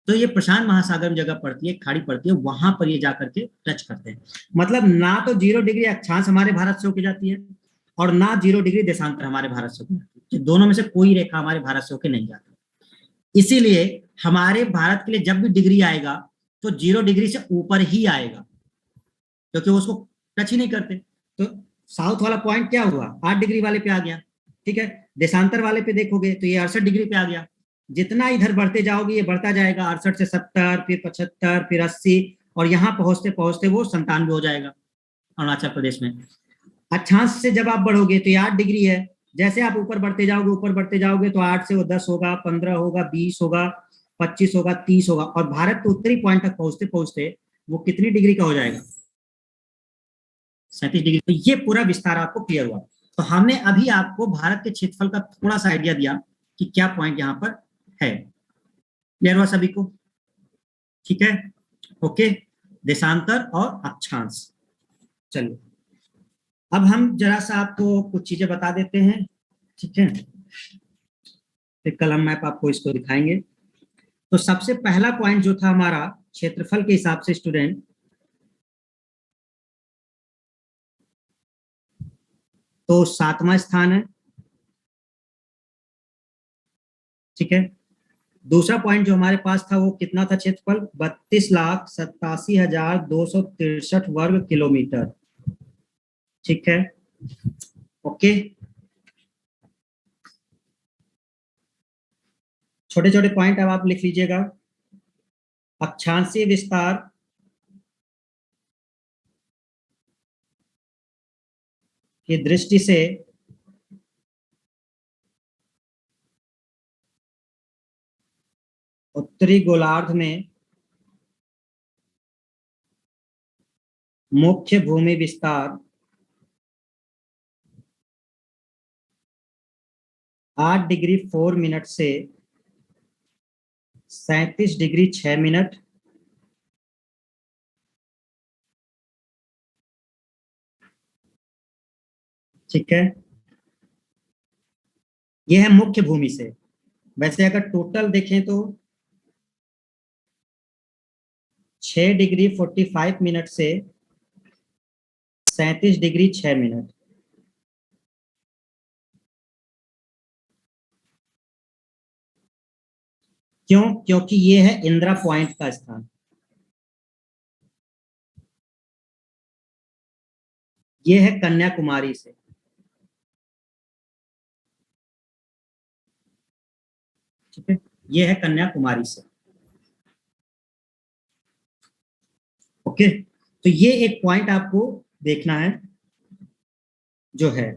तो ये प्रशांत महासागर में जगह पड़ती है, खाड़ी पड़ती है, वहां पर ये जाकर के टच करते हैं। मतलब ना तो 0 डिग्री अक्षांश हमारे भारत से होके जाती है और ना 0 डिग्री देशांतर हमारे भारत से होके जाती है, दोनों में से कोई रेखा हमारे भारत से होके नहीं जाती। इसीलिए हमारे भारत के लिए जब भी डिग्री आएगा तो 0 डिग्री से ऊपर ही आएगा, क्योंकि वो उसको टच ही नहीं करते। तो साउथ वाला पॉइंट क्या हुआ, 8 डिग्री वाले पे आ गया, ठीक है। देशांतर वाले पे देखोगे तो ये 68 डिग्री पे आ गया। जितना इधर बढ़ते जाओगे ये बढ़ता जाएगा, 68 से 70, फिर 75, फिर 80, और यहाँ पहुंचते पहुंचते वो 97 हो जाएगा अरुणाचल प्रदेश में। अक्षांश से जब आप बढ़ोगे तो ये 8 डिग्री है, जैसे आप ऊपर बढ़ते जाओगे ऊपर बढ़ते जाओगे तो 8 से वो 10 होगा, 15 होगा, 20 होगा, 25 होगा, 30 होगा, और भारत के उत्तरी पॉइंट तक पहुंचते पहुंचते वो कितनी डिग्री का हो जाएगा, 37 डिग्री। तो ये पूरा विस्तार आपको क्लियर हुआ। तो हमने अभी आपको भारत के क्षेत्रफल का थोड़ा सा आइडिया दिया कि क्या पॉइंट यहाँ पर है। क्लियर हुआ सभी को? ठीक है, ओके। देशांतर और अक्षांश, चलिए अब हम जरा सा आपको कुछ चीजें बता देते हैं, ठीक है। फिर कल हम मैप आपको इसको दिखाएंगे। तो सबसे पहला पॉइंट जो था हमारा क्षेत्रफल के हिसाब से स्टूडेंट, तो 7वां स्थान है, ठीक है। दूसरा पॉइंट जो हमारे पास था वो कितना था क्षेत्रफल, 32,87,263 वर्ग किलोमीटर, ठीक है, ओके। छोटे छोटे पॉइंट अब आप लिख लीजिएगा। अक्षांशीय विस्तार की दृष्टि से उत्तरी गोलार्ध में मुख्य भूमि विस्तार 8 डिग्री 4 मिनट से 37 डिग्री 6 मिनट, ठीक है। ये है मुख्य भूमि से। वैसे अगर टोटल देखें तो 6 डिग्री 45 मिनट से 37 डिग्री 6 मिनट। क्यों? क्योंकि ये है इंदिरा पॉइंट का स्थान। ये है कन्याकुमारी से। ठीक है, ये है कन्याकुमारी से। ओके, तो ये एक पॉइंट आपको देखना है जो है।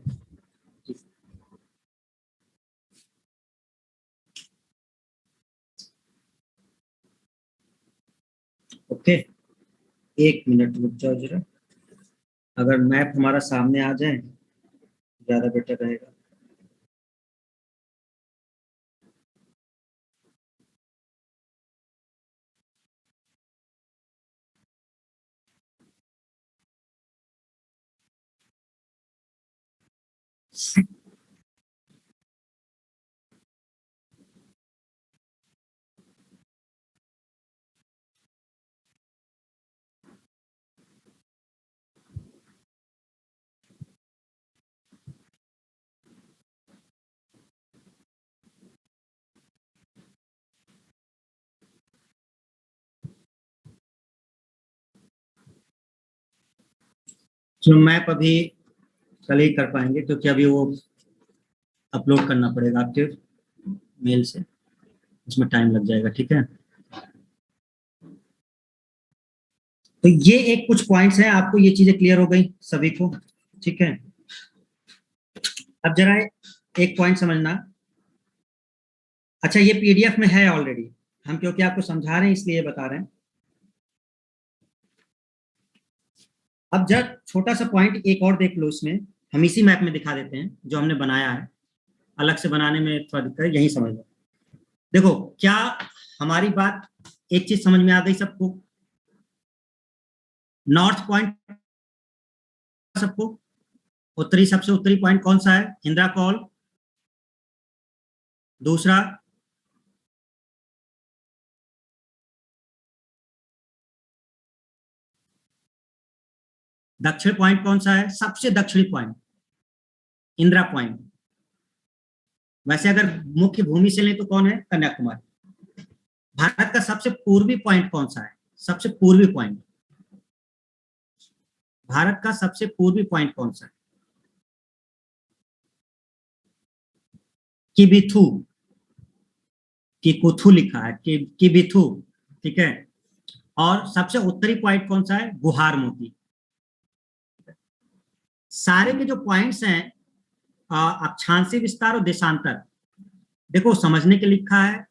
ओके, 1 मिनट रुक जाओ जरा। अगर मैप हमारा सामने आ जाए ज्यादा बेटर रहेगा। जो मैप अभी कल ही कर पाएंगे क्योंकि अभी वो अपलोड करना पड़ेगा आपके मेल से, उसमें टाइम लग जाएगा। ठीक है, तो ये एक कुछ पॉइंट्स हैं, आपको ये चीजें क्लियर हो गई सभी को। ठीक है, अब जरा एक पॉइंट समझना। अच्छा, ये पीडीएफ में है ऑलरेडी, हम क्योंकि आपको समझा रहे हैं इसलिए बता रहे हैं। अब जरा छोटा सा पॉइंट एक और देख लो, इसमें हम इसी मैप में दिखा देते हैं जो हमने बनाया है। अलग से बनाने में थोड़ा दिक्कत है, यही समझ लो। देखो, क्या हमारी बात एक चीज समझ में आ गई सबको? नॉर्थ पॉइंट सबको, उत्तरी, सबसे उत्तरी पॉइंट कौन सा है? इंदिरा कॉल। दूसरा, दक्षिण पॉइंट कौन सा है? सबसे दक्षिणी पॉइंट इंदिरा पॉइंट। वैसे अगर मुख्य भूमि से लें तो कौन है? कन्याकुमारी। भारत का सबसे पूर्वी पॉइंट कौन सा है? सबसे पूर्वी पॉइंट, भारत का सबसे पूर्वी पॉइंट कौन सा है? किबिथु, किकुथु लिखा है, किबिथु। ठीक है, और सबसे उत्तरी पॉइंट कौन सा है? गुहार मोती। सारे के जो पॉइंट्स हैं, अक्षांशीय विस्तार और देशांतर, देखो समझने के लिखा है,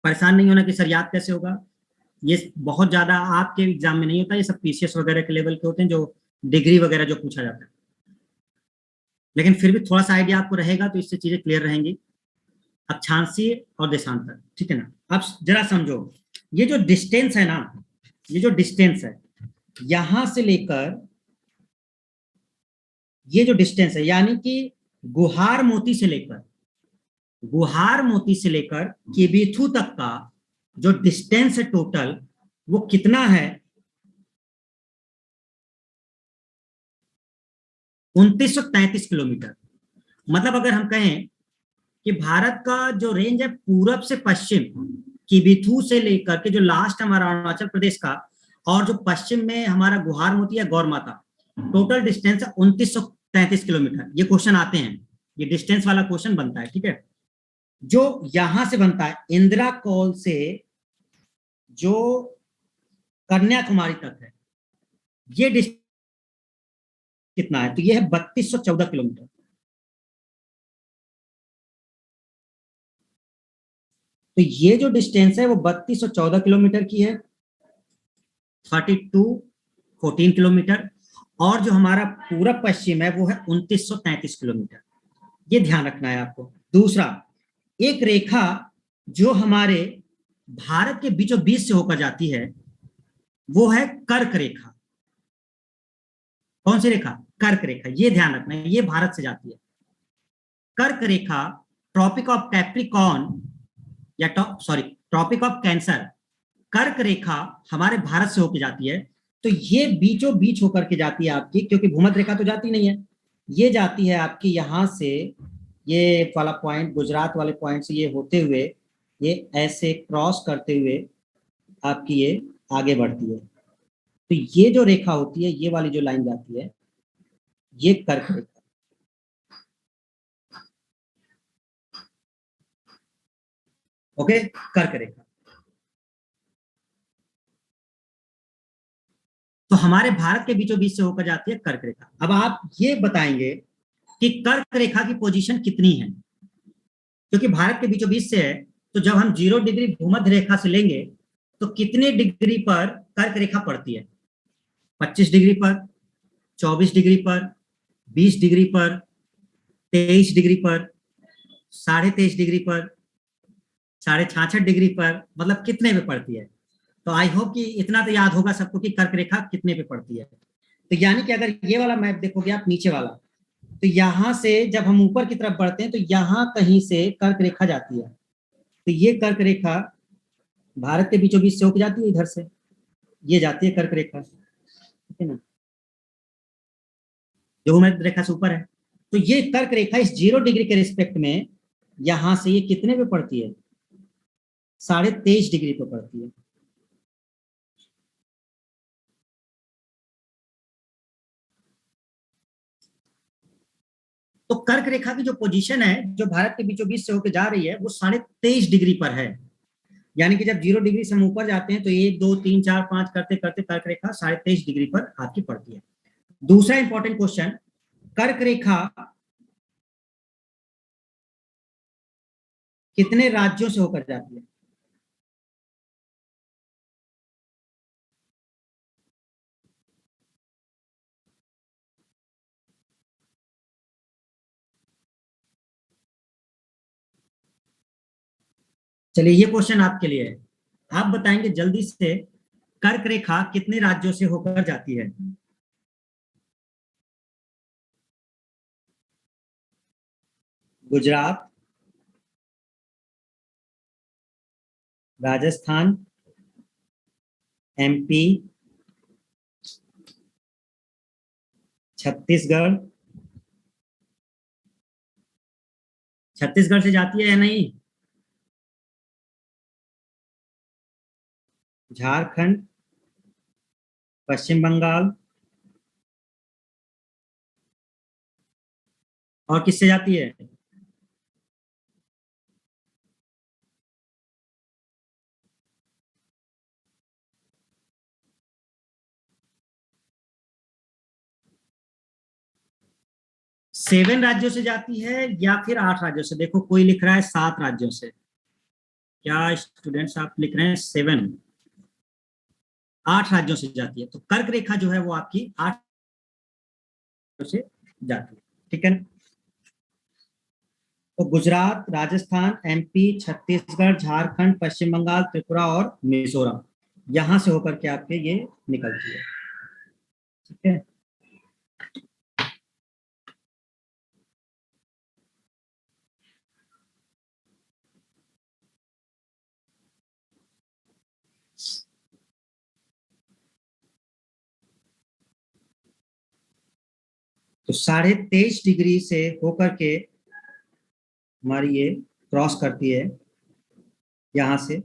परेशान नहीं होना कि सर याद कैसे होगा। ये बहुत ज्यादा आपके एग्जाम में नहीं होता, ये सब पीसीएस वगैरह के लेवल के होते हैं, जो डिग्री वगैरह जो पूछा जाता है। लेकिन फिर भी थोड़ा सा आइडिया आपको रहेगा तो इससे चीजें क्लियर रहेंगी, अक्षांशीय और देशांतर। ठीक है ना? अब जरा समझो, ये जो डिस्टेंस है ना, ये जो डिस्टेंस है यहां से लेकर, ये जो डिस्टेंस है यानी कि गुहार मोती से लेकर, गुहार मोती से लेकर किबिथु तक का जो डिस्टेंस है टोटल, वो कितना है? 2933 किलोमीटर। मतलब अगर हम कहें कि भारत का जो रेंज है पूरब से पश्चिम, किबिथु से लेकर के जो लास्ट हमारा अरुणाचल प्रदेश का, और जो पश्चिम में हमारा गुहार मोती है गौर माता, टोटल डिस्टेंस है 2933 किलोमीटर। ये क्वेश्चन आते हैं, ये डिस्टेंस वाला क्वेश्चन बनता है। ठीक है, जो यहां से बनता है इंदिरा कॉल से जो कन्याकुमारी तक है, ये डिस्टेंस कितना है? तो ये है 3214 किलोमीटर। तो ये जो डिस्टेंस है वो 3214 किलोमीटर की है, 3214 किलोमीटर। और जो हमारा पूरा पश्चिम है वो है 2933 किलोमीटर। ये ध्यान रखना है आपको। दूसरा, एक रेखा जो हमारे भारत के बीचों बीच से होकर जाती है वो है कर्क रेखा। कौन सी रेखा? कर्क रेखा। ये ध्यान रखना, ये भारत से जाती है। कर्क रेखा ट्रॉपिक ऑफ कैप्रिकॉर्न या ट्रॉपिक ऑफ कैंसर, कर्क रेखा हमारे भारत से होकर जाती है। तो ये बीचों बीच होकर के जाती है आपकी, क्योंकि भूमध्य रेखा तो जाती नहीं है, ये जाती है आपकी यहां से, ये वाला पॉइंट गुजरात वाले पॉइंट से ये होते हुए ये ऐसे क्रॉस करते हुए आपकी ये आगे बढ़ती है। तो ये जो रेखा होती है, ये वाली जो लाइन जाती है, ये कर्क रेखा। ओके, कर्क रेखा। तो हमारे भारत के बीचों बीच से होकर जाती है कर्क रेखा। अब आप ये बताएंगे कि कर्क रेखा की पोजीशन कितनी है, क्योंकि भारत के बीचों बीच से है, तो जब हम 0 डिग्री भूमध्य रेखा से लेंगे तो कितने डिग्री पर कर्क रेखा पड़ती है? 25 डिग्री पर, 24 डिग्री पर, 20 डिग्री पर, 23 डिग्री पर, 23.5 डिग्री पर, 66.5 डिग्री पर, मतलब कितने पे पड़ती है? तो आई होप कि इतना तो याद होगा सबको कि कर्क रेखा कितने पे पड़ती है। तो यानी कि अगर ये वाला मैप देखोगे आप नीचे वाला, तो यहां से जब हम ऊपर की तरफ बढ़ते हैं तो यहां कहीं से कर्क रेखा जाती है। तो ये कर्क रेखा भारत के बीचों बीच से होकर जाती है, इधर से ये जाती है कर्क रेखा, ठीक है ना, जो भूमध्य रेखा से ऊपर है। तो ये कर्क रेखा इस 0 डिग्री के रिस्पेक्ट में यहां से ये कितने पे पड़ती है? 23.5 डिग्री पे पड़ती है। तो कर्क रेखा की जो पोजीशन है, जो भारत के बीचों बीच से होकर जा रही है, वो 23.5 डिग्री पर है। यानी कि जब 0 डिग्री से हम ऊपर जाते हैं तो 1 2 3 4 5 करते करते कर्क रेखा 23.5 डिग्री पर आपकी पड़ती है। दूसरा इंपॉर्टेंट क्वेश्चन, कर्क रेखा कितने राज्यों से होकर जाती है? चलिए ये क्वेश्चन आपके लिए है, आप बताएंगे जल्दी से, कर्क रेखा कितने राज्यों से होकर जाती है? गुजरात, राजस्थान, एमपी, छत्तीसगढ़। छत्तीसगढ़ से जाती है या नहीं? झारखंड, पश्चिम बंगाल, और किससे जाती है? सेवन राज्यों से जाती है या फिर 8 राज्यों से? देखो कोई लिख रहा है 7 राज्यों से, क्या स्टूडेंट्स आप लिख रहे हैं 7? 8 राज्यों से जाती है। तो कर्क रेखा जो है वो आपकी 8 राज्यों से जाती है, ठीक है ना। तो गुजरात, राजस्थान, एमपी, छत्तीसगढ़, झारखंड, पश्चिम बंगाल, त्रिपुरा और मिजोरम, यहां से होकर के आपके ये निकलती है, ठीक है। तो 23.5 डिग्री से होकर के हमारी ये क्रॉस करती है यहाँ से,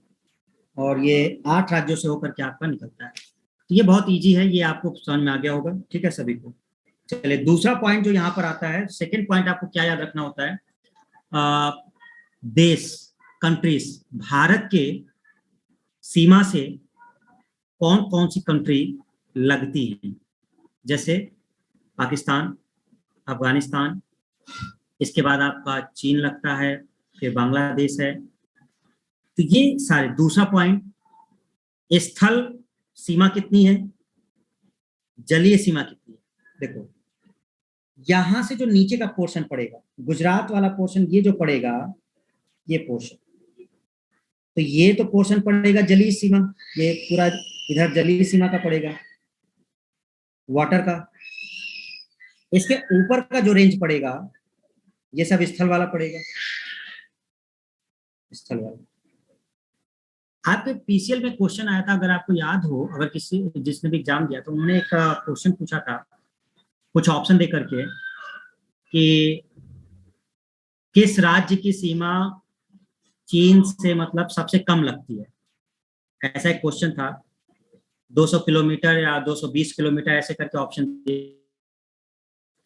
और ये 8 राज्यों से होकर के आपका निकलता है। तो ये बहुत इजी है, ये आपको समझ में आ गया होगा, ठीक है सभी को। चलिए दूसरा पॉइंट जो यहाँ पर आता है, सेकंड पॉइंट आपको क्या याद रखना होता है, देश, कंट्रीज, भारत के सीमा से कौन कौन सी कंट्री लगती है, जैसे पाकिस्तान, अफगानिस्तान, इसके बाद आपका चीन लगता है, फिर बांग्लादेश है। तो ये सारे, दूसरा पॉइंट, स्थल सीमा कितनी है, जलीय सीमा कितनी है। देखो यहां से जो नीचे का पोर्शन पड़ेगा गुजरात वाला पोर्शन ये जो पड़ेगा, ये पोर्शन, तो ये तो पोर्शन पड़ेगा जलीय सीमा, ये पूरा इधर जलीय सीमा का पड़ेगा, वाटर का। इसके ऊपर का जो रेंज पड़ेगा ये सब स्थल वाला पड़ेगा, स्थल वाला। आपके पीसीएल में क्वेश्चन आया था, अगर आपको याद हो, अगर किसी जिसने भी एग्जाम दिया तो उन्होंने एक क्वेश्चन पूछा था कुछ ऑप्शन दे करके कि किस राज्य की सीमा चीन से मतलब सबसे कम लगती है। ऐसा एक क्वेश्चन था, 200 किलोमीटर या 220 किलोमीटर ऐसे करके ऑप्शन दिए।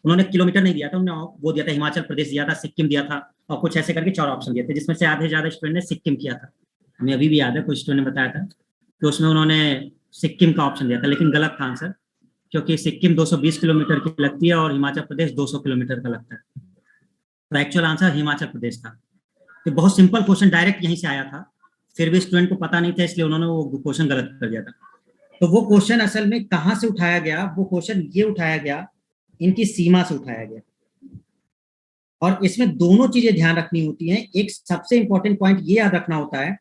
उन्होंने किलोमीटर नहीं दिया था, उन्होंने वो दिया था हिमाचल प्रदेश दिया था, सिक्किम दिया था, और कुछ ऐसे करके 4 ऑप्शन दिए थे, जिसमें से आधे ज्यादा स्टूडेंट ने सिक्किम किया था। हमें अभी भी याद है, कुछ स्टूडेंट ने बताया था कि उसमें उन्होंने सिक्किम का ऑप्शन दिया था, लेकिन गलत था आंसर, क्योंकि सिक्किम 220 किलोमीटर की लगती है और हिमाचल प्रदेश 200 किलोमीटर का लगता है। तो एक्चुअल आंसर हिमाचल प्रदेश था। तो बहुत सिंपल क्वेश्चन डायरेक्ट यहीं से आया था, फिर भी स्टूडेंट को पता नहीं था, इसलिए उन्होंने वो क्वेश्चन गलत कर दिया था। तो वो क्वेश्चन असल में कहां से उठाया गया, वो क्वेश्चन ये उठाया गया, इनकी सीमा से उठाया गया। और इसमें दोनों चीजें ध्यान रखनी होती हैं। एक सबसे इंपॉर्टेंट पॉइंट ये याद रखना होता है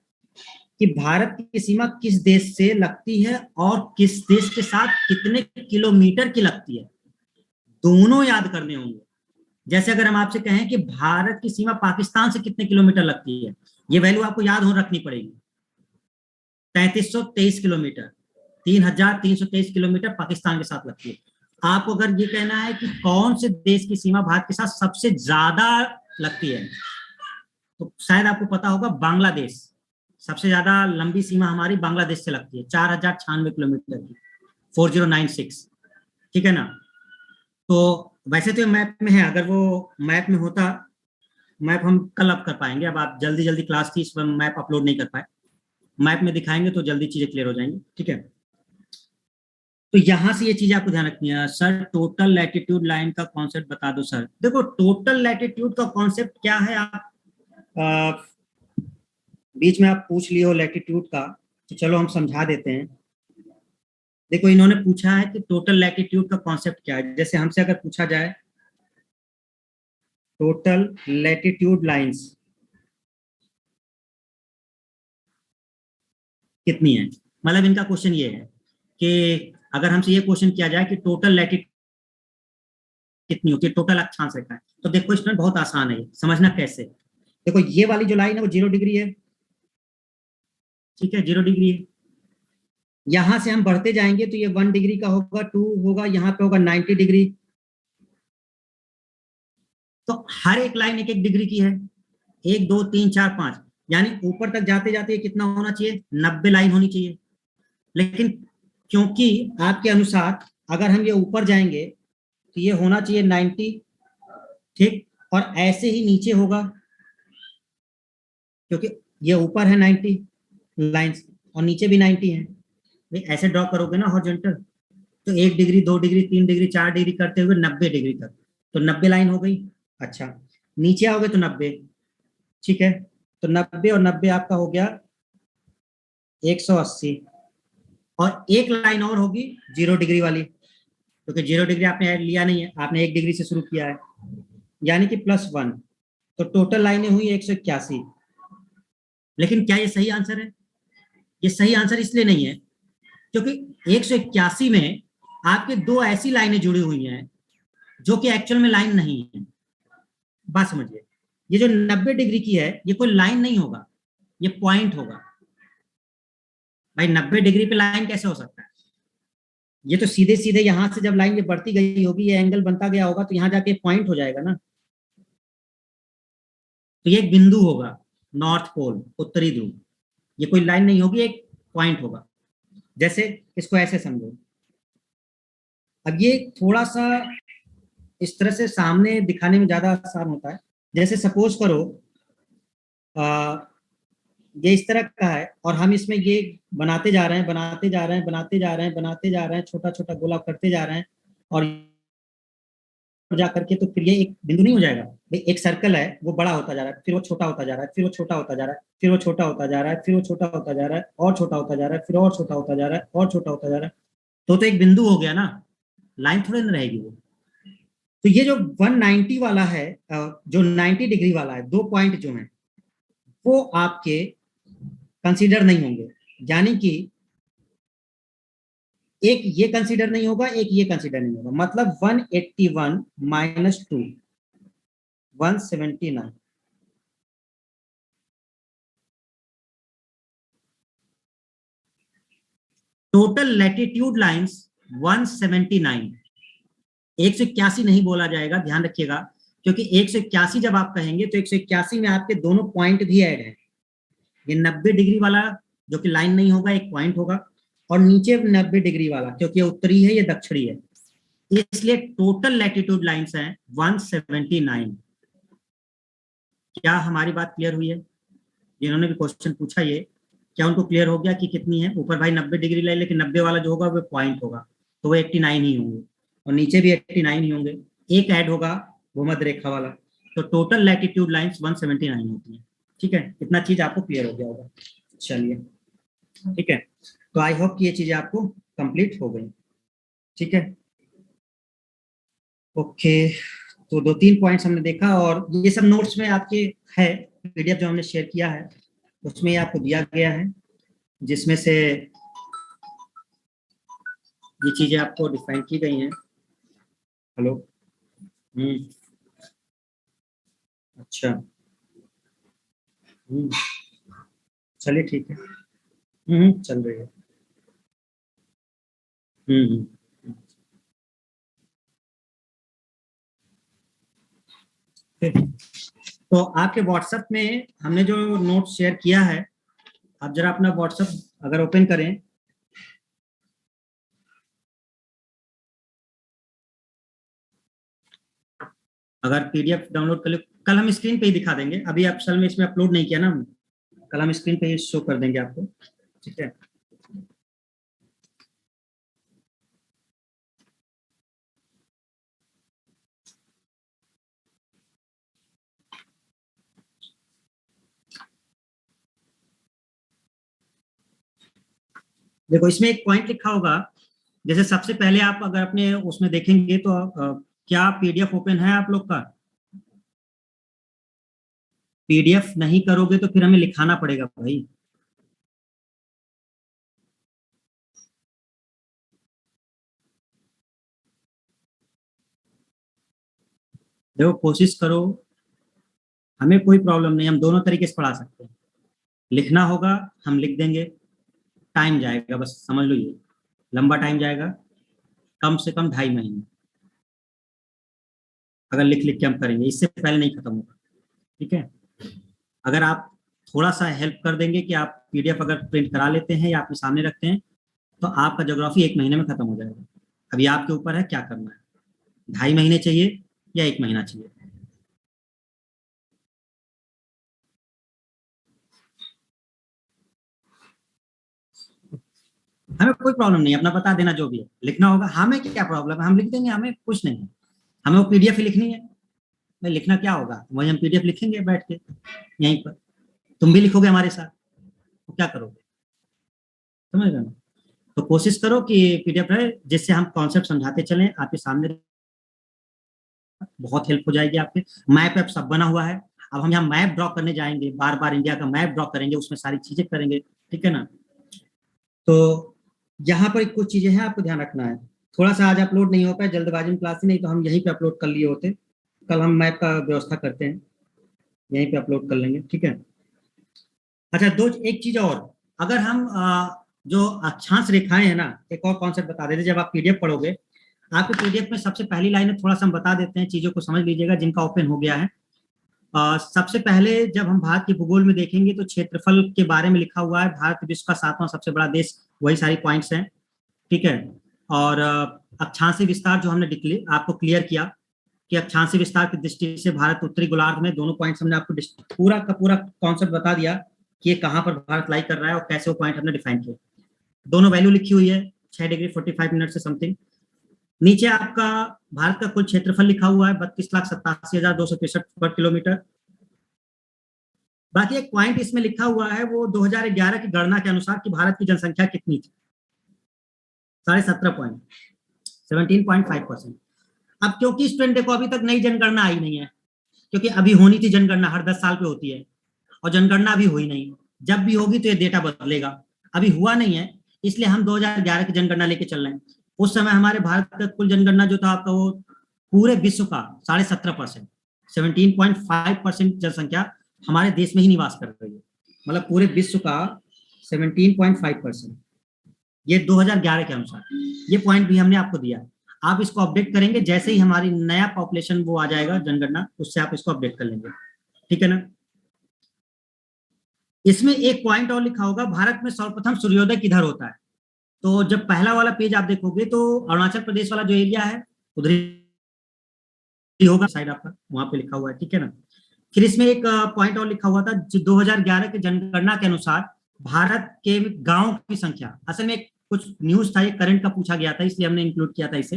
कि भारत की सीमा किस देश से लगती है और किस देश के साथ कितने किलोमीटर की लगती है, दोनों याद करने होंगे। जैसे अगर हम आपसे कहें कि भारत की सीमा पाकिस्तान से कितने किलोमीटर लगती है, ये वैल्यू आपको याद हो रखनी पड़ेगी। 3323 किलोमीटर, 3323 किलोमीटर पाकिस्तान के साथ लगती है। आपको अगर ये कहना है कि कौन से देश की सीमा भारत के साथ सबसे ज्यादा लगती है, तो शायद आपको पता होगा बांग्लादेश। सबसे ज्यादा लंबी सीमा हमारी बांग्लादेश से लगती है, 4096 किलोमीटर की, 4096, ठीक है ना। तो वैसे तो मैप में है, अगर वो मैप में होता, मैप हम कल अप कर पाएंगे, अब आप जल्दी जल्दी क्लास थी, इस पर मैप अपलोड नहीं कर पाए, मैप में दिखाएंगे तो जल्दी चीजें क्लियर हो जाएंगी, ठीक है। तो यहां से ये चीज आपको ध्यान रखनी है। सर टोटल लैटिट्यूड लाइन का कॉन्सेप्ट बता दो सर। देखो टोटल लैटिट्यूड का कॉन्सेप्ट क्या है, आप बीच में आप पूछ लिए हो लैटिट्यूड का, तो चलो हम समझा देते हैं। देखो इन्होंने पूछा है कि टोटल लैटिट्यूड का कॉन्सेप्ट क्या है। जैसे हमसे अगर पूछा जाए टोटल लैटिट्यूड लाइंस कितनी है, मतलब इनका क्वेश्चन ये है कि अगर हमसे ये क्वेश्चन किया जाए कि टोटल लैटिट्यूड कितनी होती है, टोटल अक्षांश रेखा है, तो देखो स्टूडेंट बहुत आसान है, समझना कैसे। देखो ये वाली जो लाइन है वो 0 डिग्री है, ठीक है, 0 डिग्री है। यहां से हम बढ़ते जाएंगे तो ये 1 डिग्री का होगा, 2 होगा, यहाँ पे होगा 90 डिग्री। तो हर एक लाइन 1-1 डिग्री की है, 1 2 3 4 5, यानी ऊपर तक जाते जाते कितना होना चाहिए, 90 लाइन होनी चाहिए। लेकिन क्योंकि आपके अनुसार अगर हम ये ऊपर जाएंगे तो ये होना चाहिए 90, ठीक, और ऐसे ही नीचे होगा, क्योंकि ये ऊपर है 90 लाइंस और नीचे भी 90 है। ऐसे ड्रॉ करोगे ना हॉरिजॉन्टल, तो 1 डिग्री 2 डिग्री 3 डिग्री 4 डिग्री करते हुए 90 डिग्री तक, तो 90 लाइन हो गई। अच्छा नीचे आओगे तो 90, ठीक है, तो 90 और 90 आपका हो गया 180, और एक लाइन और होगी 0 डिग्री वाली, क्योंकि 0 डिग्री आपने लिया नहीं है, आपने 1 डिग्री से शुरू किया है, यानी कि +1, तो टोटल लाइनें हुई 181। लेकिन क्या ये सही आंसर है? ये सही आंसर इसलिए नहीं है क्योंकि 181 में आपके 2 ऐसी लाइनें जुड़ी हुई हैं जो कि एक्चुअल में लाइन नहीं है। बात समझिए, ये जो 90 डिग्री की है ये कोई लाइन नहीं होगा, ये पॉइंट होगा। भाई 90 डिग्री पे लाइन कैसे हो सकता है? ये तो सीधे सीधे यहां से जब लाइन ये बढ़ती गई होगी, ये एंगल बनता गया होगा, तो यहां जाके पॉइंट हो जाएगा ना। तो ये एक बिंदु होगा, नॉर्थ पोल, उत्तरी ध्रुव, ये कोई लाइन नहीं होगी, एक पॉइंट होगा। जैसे इसको ऐसे समझो, अब ये थोड़ा सा इस तरह से सामने दिखाने में ज्यादा आसान होता है। जैसे सपोज करो ये इस तरह का है और हम इसमें ये बनाते जा रहे हैं, बनाते जा रहे हैं, बनाते जा रहे हैं, बनाते जा रहे हैं, छोटा छोटा गोला करते जा रहे हैं, और जा करके तो फिर ये एक बिंदु नहीं हो जाएगा। भाई एक सर्कल है, वो बड़ा होता जा रहा है, फिर वो छोटा होता जा रहा है, फिर वो छोटा होता जा रहा है, फिर वो छोटा होता जा रहा है, फिर वो छोटा होता जा रहा है, और छोटा होता जा रहा है, फिर और छोटा होता जा रहा है, और छोटा होता जा रहा है। तो एक बिंदु हो गया ना, लाइन थोड़ी ना रहेगी वो। तो ये जो 190 वाला है, जो 90 डिग्री वाला है, 2 पॉइंट जो हैं वो आपके कंसीडर नहीं होंगे, यानी कि एक ये कंसीडर नहीं होगा, एक ये कंसीडर नहीं होगा, मतलब 181 माइनस 2 179। Total latitude lines 179। 181 नहीं बोला जाएगा, ध्यान रखिएगा, क्योंकि 181 जब आप कहेंगे तो 181 में आपके दोनों पॉइंट भी ऐड है। ये 90 डिग्री वाला जो कि लाइन नहीं होगा, एक पॉइंट होगा, और नीचे 90 डिग्री वाला, क्योंकि ये उत्तरी है, ये दक्षिणी है, इसलिए टोटल लैटिट्यूड लाइंस हैं 179। क्या हमारी बात क्लियर हुई है? जिन्होंने भी क्वेश्चन पूछा ये, क्या उनको क्लियर हो गया कि कितनी है? ऊपर भाई 90 डिग्री ले, लेकिन 90 वाला जो होगा वो पॉइंट होगा, तो वो 89 ही होंगे, और नीचे भी 89 ही होंगे, एक ऐड होगा भूमध्य रेखा वाला, तो टोटल लैटिट्यूड लाइंस 179 होती है। ठीक है, इतना चीज आपको क्लियर हो गया होगा। चलिए ठीक है, तो आई होप कि ये चीजें आपको कंप्लीट हो गई। ठीक है, ओके, तो 2-3 पॉइंट्स हमने देखा, और ये सब नोट्स में आपके है, पीडीएफ जो हमने शेयर किया है उसमें आपको दिया गया है, जिसमें से ये चीजें आपको डिफाइन की गई हैं। हेलो, अच्छा, चलिए ठीक है, चल रही है। तो आपके व्हाट्सएप में हमने जो नोट शेयर किया है, आप जरा अपना व्हाट्सएप अगर ओपन करें, अगर पीडीएफ डाउनलोड कर ले, कल हम स्क्रीन पे ही दिखा देंगे, अभी असल में इसमें अपलोड नहीं किया ना हमने, कल हम स्क्रीन पे ही शो कर देंगे आपको। ठीक है, देखो इसमें एक पॉइंट लिखा होगा, जैसे सबसे पहले आप अगर अपने उसमें देखेंगे तो क्या पीडीएफ ओपन है आप लोग का? पीडीएफ नहीं करोगे तो फिर हमें लिखाना पड़ेगा भाई। देखो कोशिश करो, हमें कोई प्रॉब्लम नहीं, हम दोनों तरीके से पढ़ा सकते हैं, लिखना होगा हम लिख देंगे, टाइम जाएगा, बस समझ लो ये लंबा टाइम जाएगा, कम से कम 2.5 महीने, अगर लिख लिख के हम करेंगे, इससे पहले नहीं खत्म होगा। ठीक है, अगर आप थोड़ा सा हेल्प कर देंगे कि आप पीडीएफ अगर प्रिंट करा लेते हैं या अपने सामने रखते हैं, तो आपका ज्योग्राफी 1 महीने में खत्म हो जाएगा। अभी आपके ऊपर है क्या करना है, 2.5 महीने चाहिए या 1 महीना चाहिए। हमें कोई प्रॉब्लम नहीं, अपना बता देना, जो भी है लिखना होगा, हमें क्या प्रॉब्लम है, हम लिख देंगे, हमें कुछ नहीं है, हमें वो पीडीएफ ही लिखनी है। भाई लिखना क्या होगा, वही हम पीडीएफ लिखेंगे बैठ के यहीं पर, तुम भी लिखोगे हमारे साथ, तो क्या करोगे, समझ रहे ना? तो कोशिश करो कि पीडीएफ है, जिससे हम कॉन्सेप्ट समझाते चलें आपके सामने, बहुत हेल्प हो जाएगी आपके। मैप ऐप सब बना हुआ है, अब हम यहाँ मैप ड्रॉ करने जाएंगे, बार बार इंडिया का मैप ड्रॉ करेंगे, उसमें सारी चीजें करेंगे। ठीक है ना, तो यहाँ पर कुछ चीजें हैं आपको ध्यान रखना है, थोड़ा सा आज अपलोड नहीं हो पाया, जल्दबाजी में क्लास ही, नहीं तो हम यहीं पे अपलोड कर लिए होते, कल हम मैप का व्यवस्था करते हैं, यहीं पे अपलोड कर लेंगे। ठीक है, अच्छा, एक चीज और, अगर हम जो अक्षांश रेखाएं है ना, एक और कॉन्सेप्ट बता देते, जब आप पीडीएफ पढ़ोगे, आपके पीडीएफ में सबसे पहली लाइन में थोड़ा सा हम बता देते हैं, चीजों को समझ लीजिएगा जिनका ओपन हो गया है। सबसे पहले जब हम भारत के भूगोल में देखेंगे तो क्षेत्रफल के बारे में लिखा हुआ है, भारत विश्व का 7वां सबसे बड़ा देश, वही सारी पॉइंट्स हैं। ठीक है, और अक्षांशीय विस्तार जो हमने आपको क्लियर किया कि अक्षांशीय विस्तार की दृष्टि से भारत उत्तरी गोलार्ध में, दोनों पॉइंट्स हमने आपको पूरा का पूरा कॉन्सेप्ट बता दिया कि ये कहाँ पर भारत लाई कर रहा है और कैसे वो पॉइंट हमने डिफाइन किया। दोनों वैल्यू लिखी हुई है, 6 डिग्री 45 मिनट से समथिंग। नीचे आपका भारत का कुल क्षेत्रफल लिखा हुआ है, 32,87,263 वर्ग किलोमीटर। बाकी एक पॉइंट इसमें लिखा हुआ है, वो 2011 की गणना के अनुसार कि भारत की जनसंख्या कितनी थी, 17.5%। अब क्योंकि स्टूडेंट देखो अभी तक नई जनगणना आई नहीं है, क्योंकि अभी होनी थी जनगणना, हर 10 साल पे होती है, और जनगणना अभी हुई नहीं। जब भी होगी तो ये डेटा बदलेगा, अभी हुआ नहीं है, इसलिए हम 2011 की जनगणना लेके चल रहे हैं। उस समय हमारे भारत का कुल जनगणना जो था आपका वो पूरे विश्व का 17.5%, 17.5% जनसंख्या हमारे देश में ही निवास कर रही है, मतलब पूरे विश्व का 17.5%, ये 2011 के अनुसार। ये पॉइंट भी हमने आपको दिया, आप इसको अपडेट करेंगे जैसे ही हमारी नया पॉपुलेशन वो आ जाएगा जनगणना, उससे आप इसको अपडेट कर लेंगे, ठीक है ना। इसमें एक पॉइंट और लिखा होगा, भारत में सर्वप्रथम सूर्योदय किधर होता है। तो जब पहला वाला पेज आप देखोगे तो अरुणाचल प्रदेश वाला जो एरिया है उधर ही होगा, साइड आपका वहां पे लिखा हुआ है, ठीक है ना। फिर इसमें एक पॉइंट और लिखा हुआ था, जो 2011 के जनगणना के अनुसार भारत के गांव की संख्या, असल में कुछ न्यूज था, ये करंट का पूछा गया था इसलिए हमने इंक्लूड किया था इसे।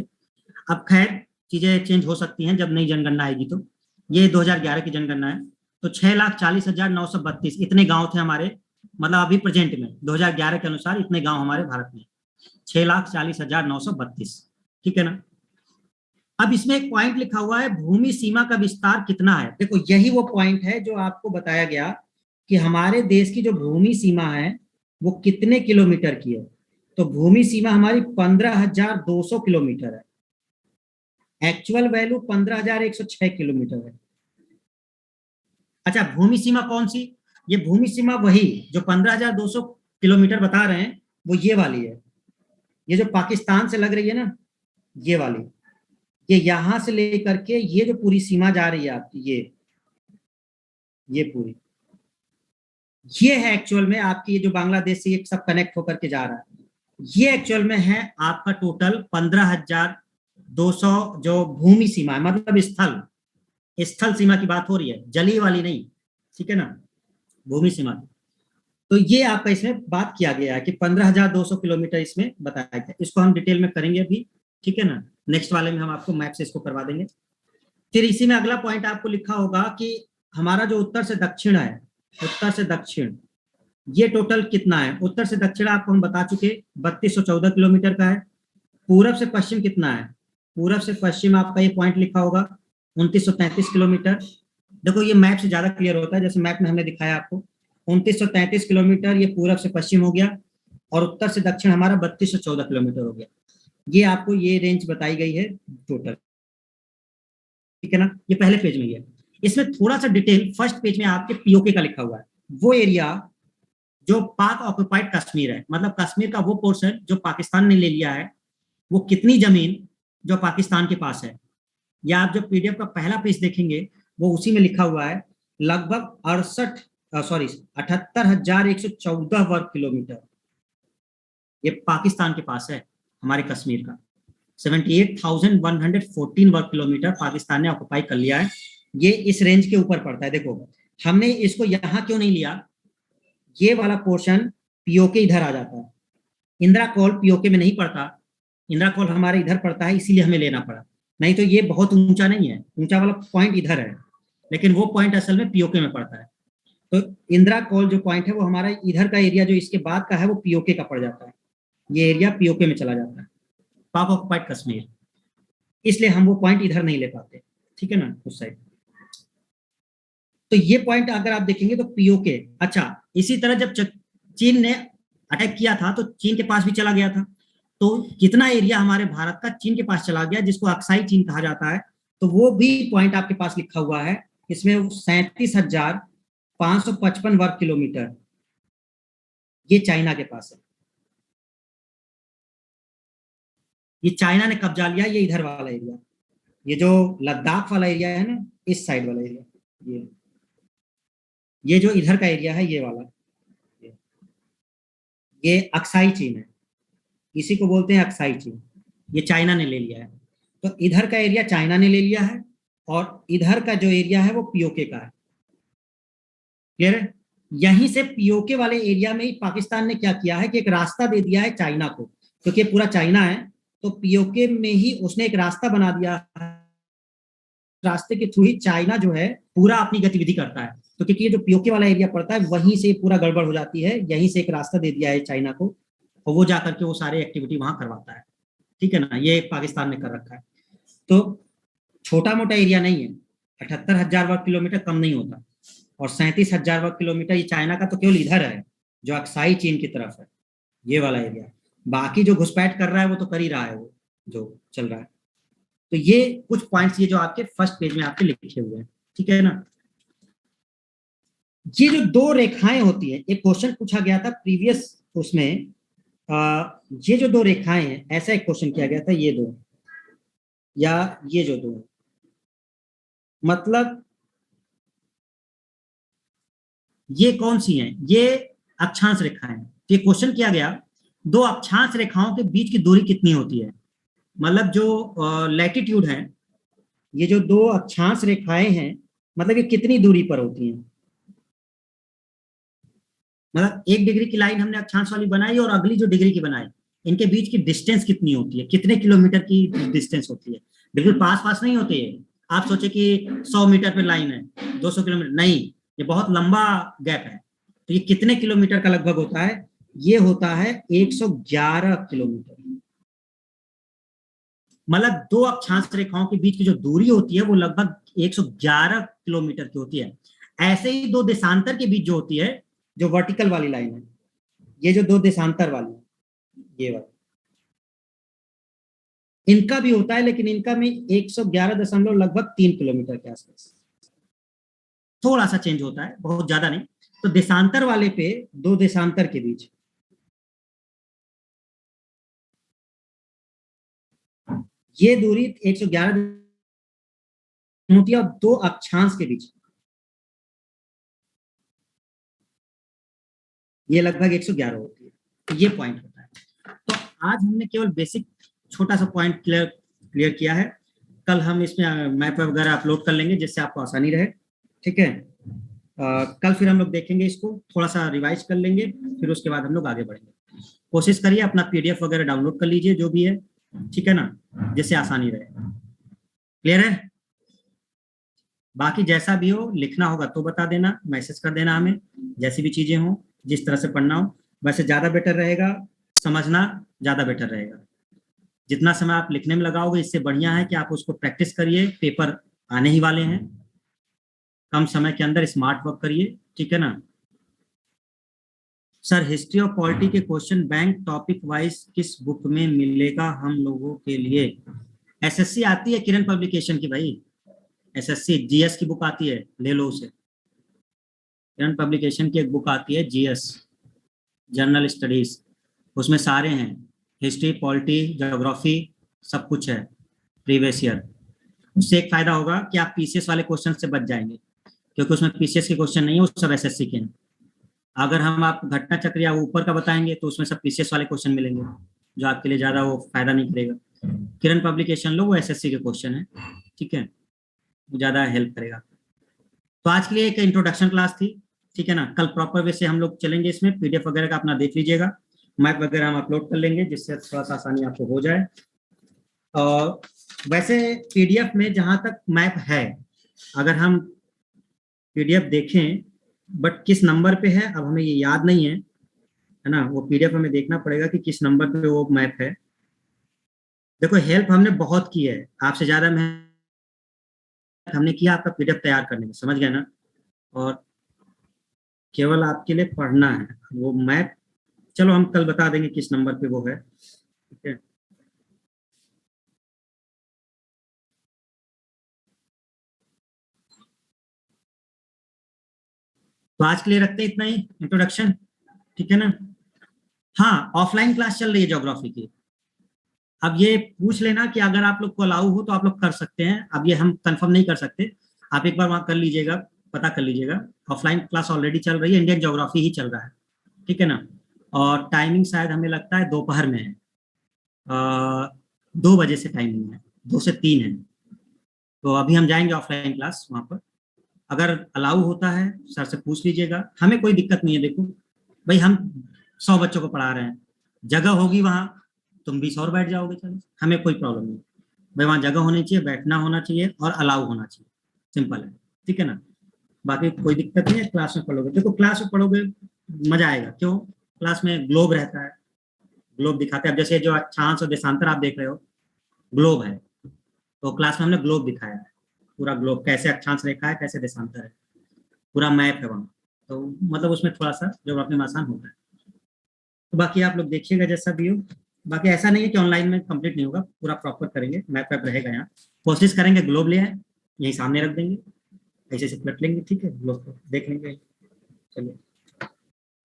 अब खैर चीजें चेंज हो सकती हैं जब नई जनगणना आएगी। तो ये 2011 की जनगणना है। तो 6,40,932 इतने गांव थे हमारे, मतलब अभी प्रेजेंट में 2011 के अनुसार इतने गांव हमारे भारत में, 6,40,932, ठीक है ना। अब इसमें एक पॉइंट लिखा हुआ है, भूमि सीमा का विस्तार कितना है। देखो यही वो पॉइंट है जो आपको बताया गया कि हमारे देश की जो भूमि सीमा है वो कितने किलोमीटर की है। तो भूमि सीमा हमारी 15,200 किलोमीटर है, एक्चुअल वैल्यू 15,106 किलोमीटर है। अच्छा, भूमि सीमा कौन सी, ये भूमि सीमा वही जो 15,200 किलोमीटर बता रहे हैं वो ये वाली है, ये जो पाकिस्तान से लग रही है ना, ये वाली, ये यहां से लेकर के ये जो पूरी सीमा जा रही है आपकी, ये पूरी, ये है एक्चुअल में आपकी, ये जो बांग्लादेश से ये सब कनेक्ट होकर के जा रहा है, ये एक्चुअल में है आपका टोटल 15,200 जो भूमि सीमा है, मतलब स्थल स्थल सीमा की बात हो रही है, जली वाली नहीं, ठीक है ना, भूमि सीमा की। तो ये आपका इसमें बात किया गया है कि 15,200 किलोमीटर इसमें बताया गया। इसको हम डिटेल में करेंगे अभी, ठीक है ना, नेक्स्ट वाले में हम आपको मैप से इसको करवा देंगे। फिर इसी में अगला पॉइंट आपको लिखा होगा कि हमारा जो उत्तर से दक्षिण है, उत्तर से दक्षिण ये टोटल कितना है। उत्तर से दक्षिण आपको हम बता चुके 3,214 किलोमीटर का है। पूरब से पश्चिम कितना है, पूरब से पश्चिम आपका ये पॉइंट लिखा होगा 2,933 किलोमीटर। देखो ये मैप से ज्यादा क्लियर होता है, जैसे मैप में हमने दिखाया आपको 2,933 किलोमीटर ये पूरब से पश्चिम हो गया, और उत्तर से दक्षिण हमारा 3,214 किलोमीटर हो गया। ये आपको ये रेंज बताई गई है टोटल, ठीक है ना। ये पहले पेज में है, इसमें थोड़ा सा डिटेल फर्स्ट पेज में आपके पीओके का लिखा हुआ है, वो एरिया जो पाक ऑक्युपाइड कश्मीर है, मतलब कश्मीर का वो पोर्शन जो पाकिस्तान ने ले लिया है, वो कितनी जमीन जो पाकिस्तान के पास है। या आप जो पीडीएफ का पहला पेज देखेंगे वो उसी में लिखा हुआ है, लगभग 78,114 वर्ग किलोमीटर ये पाकिस्तान के पास है, हमारे कश्मीर का 78,114 वर्ग किलोमीटर पाकिस्तान ने ऑक्युपाई कर लिया है। ये इस रेंज के ऊपर पड़ता है। देखो हमने इसको यहाँ क्यों नहीं लिया, ये वाला पोर्शन पीओके इधर आ जाता है, इंदिरा कॉल पीओके में नहीं पड़ता, इंदिरा कॉल हमारे इधर पड़ता है, इसीलिए हमें लेना पड़ा, नहीं तो ये बहुत ऊंचा नहीं है, ऊंचा वाला पॉइंट इधर है, लेकिन वो पॉइंट असल में पीओके में पड़ता है। तो इंदिरा कॉल जो पॉइंट है वो हमारा इधर का एरिया जो इसके बाद का है वो पीओके का पड़ जाता है, ये एरिया पीओके में चला जाता है, पाक ऑक्युपाइड कश्मीर, इसलिए हम वो पॉइंट इधर नहीं ले पाते, ठीक है ना, उस साइड। तो ये पॉइंट अगर आप देखेंगे तो पीओके। अच्छा, इसी तरह जब चीन ने अटैक किया था तो चीन के पास भी चला गया था, तो कितना एरिया हमारे भारत का चीन के पास चला गया, जिसको अक्साई चीन कहा जाता है, तो वो भी पॉइंट आपके पास लिखा हुआ है, इसमें 37,555 वर्ग किलोमीटर ये चाइना के पास है, ये चाइना ने कब्जा लिया, ये इधर वाला एरिया, ये जो लद्दाख वाला एरिया है ना, इस साइड वाला एरिया, ये जो इधर का एरिया है ये वाला, ये अक्साई चीन है, इसी को बोलते हैं अक्साई चीन, ये चाइना ने ले लिया है। तो इधर का एरिया चाइना ने ले लिया है, और इधर का जो एरिया है वो पीओके का है, क्लियर है। यहीं से पीओके वाले एरिया में ही पाकिस्तान ने क्या किया है कि एक रास्ता दे दिया है चाइना को, क्योंकि पूरा चाइना है, तो पीओके में ही उसने एक रास्ता बना दिया, रास्ते के थ्रू ही चाइना जो है पूरा अपनी गतिविधि करता है। तो क्योंकि ये जो पीओके वाला एरिया पड़ता है वहीं से पूरा गड़बड़ हो जाती है, यहीं से एक रास्ता दे दिया है चाइना को, और वो जाकर के वो सारे एक्टिविटी वहां करवाता है, ठीक है ना, ये पाकिस्तान ने कर रखा है। तो छोटा मोटा एरिया नहीं है, 78,000 वर्ग किलोमीटर कम नहीं होता, और 37,000 वर्ग किलोमीटर ये चाइना का तो केवल इधर है जो अक्साई चीन की तरफ है, ये वाला एरिया। बाकी जो घुसपैठ कर रहा है वो तो कर ही रहा है, वो जो चल रहा है। तो ये कुछ पॉइंट्स ये जो आपके फर्स्ट पेज में आपके लिखे हुए हैं, ठीक है ना। ये जो दो रेखाएं होती है, एक क्वेश्चन पूछा गया था प्रीवियस उसमें, ये जो दो रेखाएं हैं, ऐसा एक क्वेश्चन किया गया था, ये दो या ये जो दो, मतलब ये कौन सी हैं, ये अक्षांश रेखाएं हैं। ये क्वेश्चन किया गया दो अक्षांश रेखाओं के बीच की दूरी कितनी होती है, मतलब जो लैटिट्यूड है, ये जो दो अक्षांश रेखाएं हैं मतलब ये कितनी दूरी पर होती हैं। मतलब 1 डिग्री की लाइन हमने अक्षांश वाली बनाई और अगली जो डिग्री की बनाई, इनके बीच की डिस्टेंस कितनी होती है, कितने किलोमीटर की डिस्टेंस होती है। बिल्कुल पास पास नहीं होते है, आप सोचे कि 100 मीटर पे लाइन है, 200 किलोमीटर नहीं, ये बहुत लंबा गैप है। तो ये कितने किलोमीटर का लगभग होता है, ये होता है 111 किलोमीटर। मतलब दो अक्षांश रेखाओं के बीच की जो दूरी होती है वो लगभग 111 किलोमीटर की होती है। ऐसे ही दो देशांतर के बीच जो होती है, जो वर्टिकल वाली लाइन है, ये जो दो देशांतर वाली, ये वाली, इनका भी होता है, लेकिन इनका में 111 दशमलव लगभग 3 किलोमीटर के आसपास, थोड़ा सा चेंज होता है, बहुत ज्यादा नहीं। तो देशांतर वाले पे दो देशांतर के बीच ये दूरी 111 होती है, और दो अक्षांश के बीच ये लगभग 111 होती है। तो ये पॉइंट होता है। तो आज हमने केवल बेसिक छोटा सा पॉइंट क्लियर किया है। कल हम इसमें मैप वगैरह अपलोड कर लेंगे जिससे आपको आसानी रहे, ठीक है। कल फिर हम लोग देखेंगे, इसको थोड़ा सा रिवाइज कर लेंगे, फिर उसके बाद हम लोग आगे बढ़ेंगे। कोशिश करिए अपना पीडीएफ वगैरह डाउनलोड कर लीजिए जो भी है, ठीक है ना, जिससे आसानी रहे। क्लियर है। बाकी जैसा भी हो, लिखना होगा तो बता देना, मैसेज कर देना हमें, जैसी भी चीजें हो, जिस तरह से पढ़ना हो। वैसे ज्यादा बेटर रहेगा समझना, ज्यादा बेटर रहेगा। जितना समय आप लिखने में लगाओगे इससे बढ़िया है कि आप उसको प्रैक्टिस करिए, पेपर आने ही वाले हैं, कम समय के अंदर स्मार्ट वर्क करिए, ठीक है ना। सर हिस्ट्री और पॉलिटी के क्वेश्चन बैंक टॉपिक वाइज किस बुक में मिलेगा हम लोगों के लिए। एसएससी आती है किरण पब्लिकेशन की भाई, एसएससी जीएस की बुक आती है, ले लो उसे। किरण पब्लिकेशन की एक बुक आती है जीएस, जनरल स्टडीज, उसमें सारे हैं, हिस्ट्री पॉलिटी ज्योग्राफी सब कुछ है प्रीवियस ईयर। उससे एक फायदा होगा कि आप पीसीएस वाले क्वेश्चन से बच जाएंगे, क्योंकि उसमें पीसीएस के क्वेश्चन नहीं है, वो सब एसएससी के हैं। अगर हम आप घटना चक्र या ऊपर का बताएंगे तो उसमें सब पीसीएस वाले क्वेश्चन मिलेंगे, जो आपके लिए ज्यादा वो फायदा नहीं करेगा। किरण पब्लिकेशन लो, वो एसएससी के क्वेश्चन है, ठीक है, वो ज्यादा हेल्प करेगा। तो आज के लिए एक इंट्रोडक्शन क्लास थी, ठीक है ना। कल प्रॉपर वे से हम लोग चलेंगे, इसमें पीडीएफ वगैरह का अपना देख लीजिएगा, मैप वगैरह हम अपलोड कर लेंगे जिससे थोड़ा सा आसानी आपको हो जाए। और वैसे पीडीएफ में जहां तक मैप है, अगर हम पीडीएफ देखें, बट किस नंबर पे है अब हमें ये याद नहीं है ना, वो पीडीएफ हमें देखना पड़ेगा कि किस नंबर पे वो मैप है। देखो हेल्प हमने बहुत की है, आपसे ज्यादा मेहनत हमने किया आपका पीडीएफ तैयार करने में, समझ गए ना। और केवल आपके लिए पढ़ना है वो मैप, चलो हम कल बता देंगे किस नंबर पे वो है, ठीक है। तो आज के लिए रखते हैं इतना ही इंट्रोडक्शन, ठीक है ना। हाँ ऑफलाइन क्लास चल रही है ज्योग्राफी की। अब ये पूछ लेना कि अगर आप लोग को अलाउ हो तो आप लोग कर सकते हैं, अब ये हम कंफर्म नहीं कर सकते, आप एक बार वहां कर लीजिएगा, पता कर लीजिएगा। ऑफलाइन क्लास ऑलरेडी चल रही है, इंडियन ज्योग्राफी ही चल रहा है, ठीक है ना। और टाइमिंग शायद हमें लगता है दोपहर में है, 2 बजे से टाइमिंग है, 2 से 3 है। तो अभी हम जाएंगे ऑफलाइन क्लास वहां पर, अगर अलाउ होता है सर से पूछ लीजिएगा, हमें कोई दिक्कत नहीं है। देखो भाई हम 100 बच्चों को पढ़ा रहे हैं, जगह होगी वहां, तुम 20 और बैठ जाओगे, चलो हमें कोई प्रॉब्लम नहीं भाई, वहां जगह होनी चाहिए, बैठना होना चाहिए और अलाउ होना चाहिए, सिंपल है, ठीक है ना। बाकी कोई दिक्कत नहीं है, क्लास में पढ़ोगे, देखो क्लास में पढ़ोगे मजा आएगा, क्यों, क्लास में ग्लोब रहता है, ग्लोब दिखाते हैं। अब जैसे जो अक्षांश और देशांतर आप देख रहे हो, ग्लोब है, तो क्लास में हमने ग्लोब दिखाया है, पूरा ग्लोब कैसे अक्षांश रेखा है, कैसे देशांतर है, पूरा मैप है वहाँ। तो मतलब उसमें थोड़ा सा ज्योग्राफी में आसान होता है। तो बाकी आप लोग देखिएगा जैसा भी हो। बाकी ऐसा नहीं है कि ऑनलाइन में कंप्लीट नहीं होगा, पूरा प्रॉपर करेंगे, मैप वैप रहेगा यहाँ। कोशिश करेंगे ग्लोब ले आए, यहीं सामने रख देंगे, ऐसे से पलट लेंगे, ठीक है, ग्लोब को देख लेंगे। चलिए,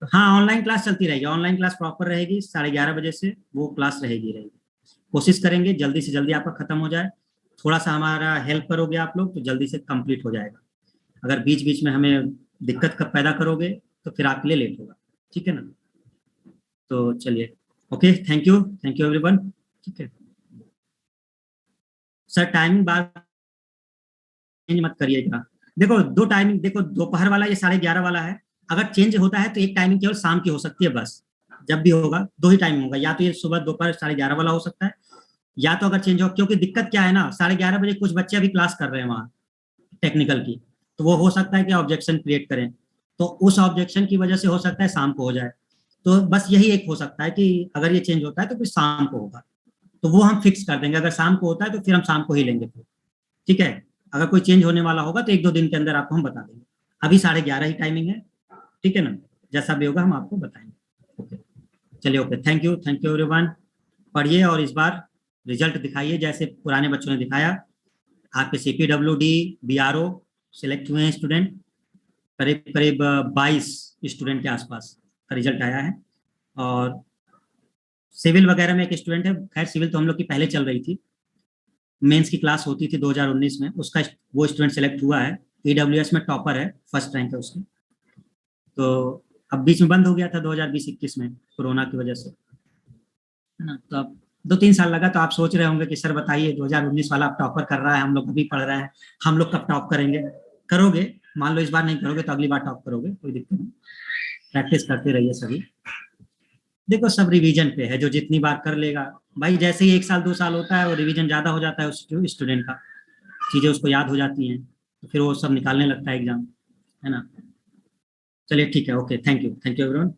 तो हाँ ऑनलाइन क्लास चलती रहेगी, ऑनलाइन क्लास प्रॉपर रहेगी, 11:30 बजे से वो क्लास रहेगी। कोशिश करेंगे जल्दी से जल्दी आपका खत्म हो जाए, थोड़ा सा हमारा हेल्प करोगे आप लोग तो जल्दी से कंप्लीट हो जाएगा। अगर बीच बीच में हमें दिक्कत पैदा करोगे तो फिर आपके लिए लेट होगा, ठीक है ना। तो चलिए, ओके, थैंक यू एवरीवन, ठीक है। सर टाइमिंग बात चेंज मत करिएगा। देखो दो टाइमिंग, देखो दोपहर वाला ये 11:30 वाला है, अगर चेंज होता है तो एक टाइमिंग केवल शाम की हो सकती है बस। जब भी होगा दो ही टाइमिंग होगा, या तो ये सुबह दोपहर 11:30 वाला हो सकता है, या तो अगर चेंज हो, क्योंकि दिक्कत क्या है ना, 11:30 बजे कुछ बच्चे अभी क्लास कर रहे हैं वहाँ टेक्निकल की, तो वो हो सकता है कि ऑब्जेक्शन क्रिएट करें, तो उस ऑब्जेक्शन की वजह से हो सकता है शाम को हो जाए। तो बस यही एक हो सकता है कि अगर ये चेंज होता है तो फिर शाम को होगा, तो वो हम फिक्स कर देंगे, अगर शाम को होता है तो फिर हम शाम को ही लेंगे फिर, ठीक है। अगर कोई चेंज होने वाला होगा तो 1-2 दिन के अंदर आपको हम बता देंगे। अभी 11:30 ही टाइमिंग है, ठीक है ना, जैसा भी होगा हम आपको बताएंगे। ओके, चलिए, ओके, थैंक यू एवरीवन। पढ़िए और इस बार रिजल्ट दिखाइए जैसे पुराने बच्चों ने दिखाया। आपके CPWD BRO सिलेक्ट हुए हैं स्टूडेंट, करीब करीब 22 स्टूडेंट के आसपास का रिजल्ट आया है। और सिविल वगैरह में एक स्टूडेंट है, खैर सिविल तो हम लोग की पहले चल रही थी, मेंस की क्लास होती थी 2019 में, उसका वो स्टूडेंट सेलेक्ट हुआ है, EWS में टॉपर है, फर्स्ट रैंक है उसकी। तो अब बीच में बंद हो गया था 2020-21 में कोरोना की वजह से, है ना। तो अब 2-3 साल लगा, तो आप सोच रहे होंगे कि सर बताइए 2019 वाला अब टॉपर कर रहा है, हम लोग अभी पढ़ रहे हैं, हम लोग कब टॉप करेंगे। करोगे, मान लो इस बार नहीं करोगे तो अगली बार टॉप करोगे, कोई दिक्कत नहीं, प्रैक्टिस करते रहिए सभी। देखो सब रिवीजन पे है, जो जितनी बार कर लेगा भाई, जैसे ही 1 साल 2 साल होता है वो रिवीजन ज्यादा हो जाता है उस स्टूडेंट का, चीजें उसको याद हो जाती हैं, तो फिर वो सब निकालने लगता है एग्जाम, है ना। चलिए ठीक है, ओके, थैंक यू एवरीवन।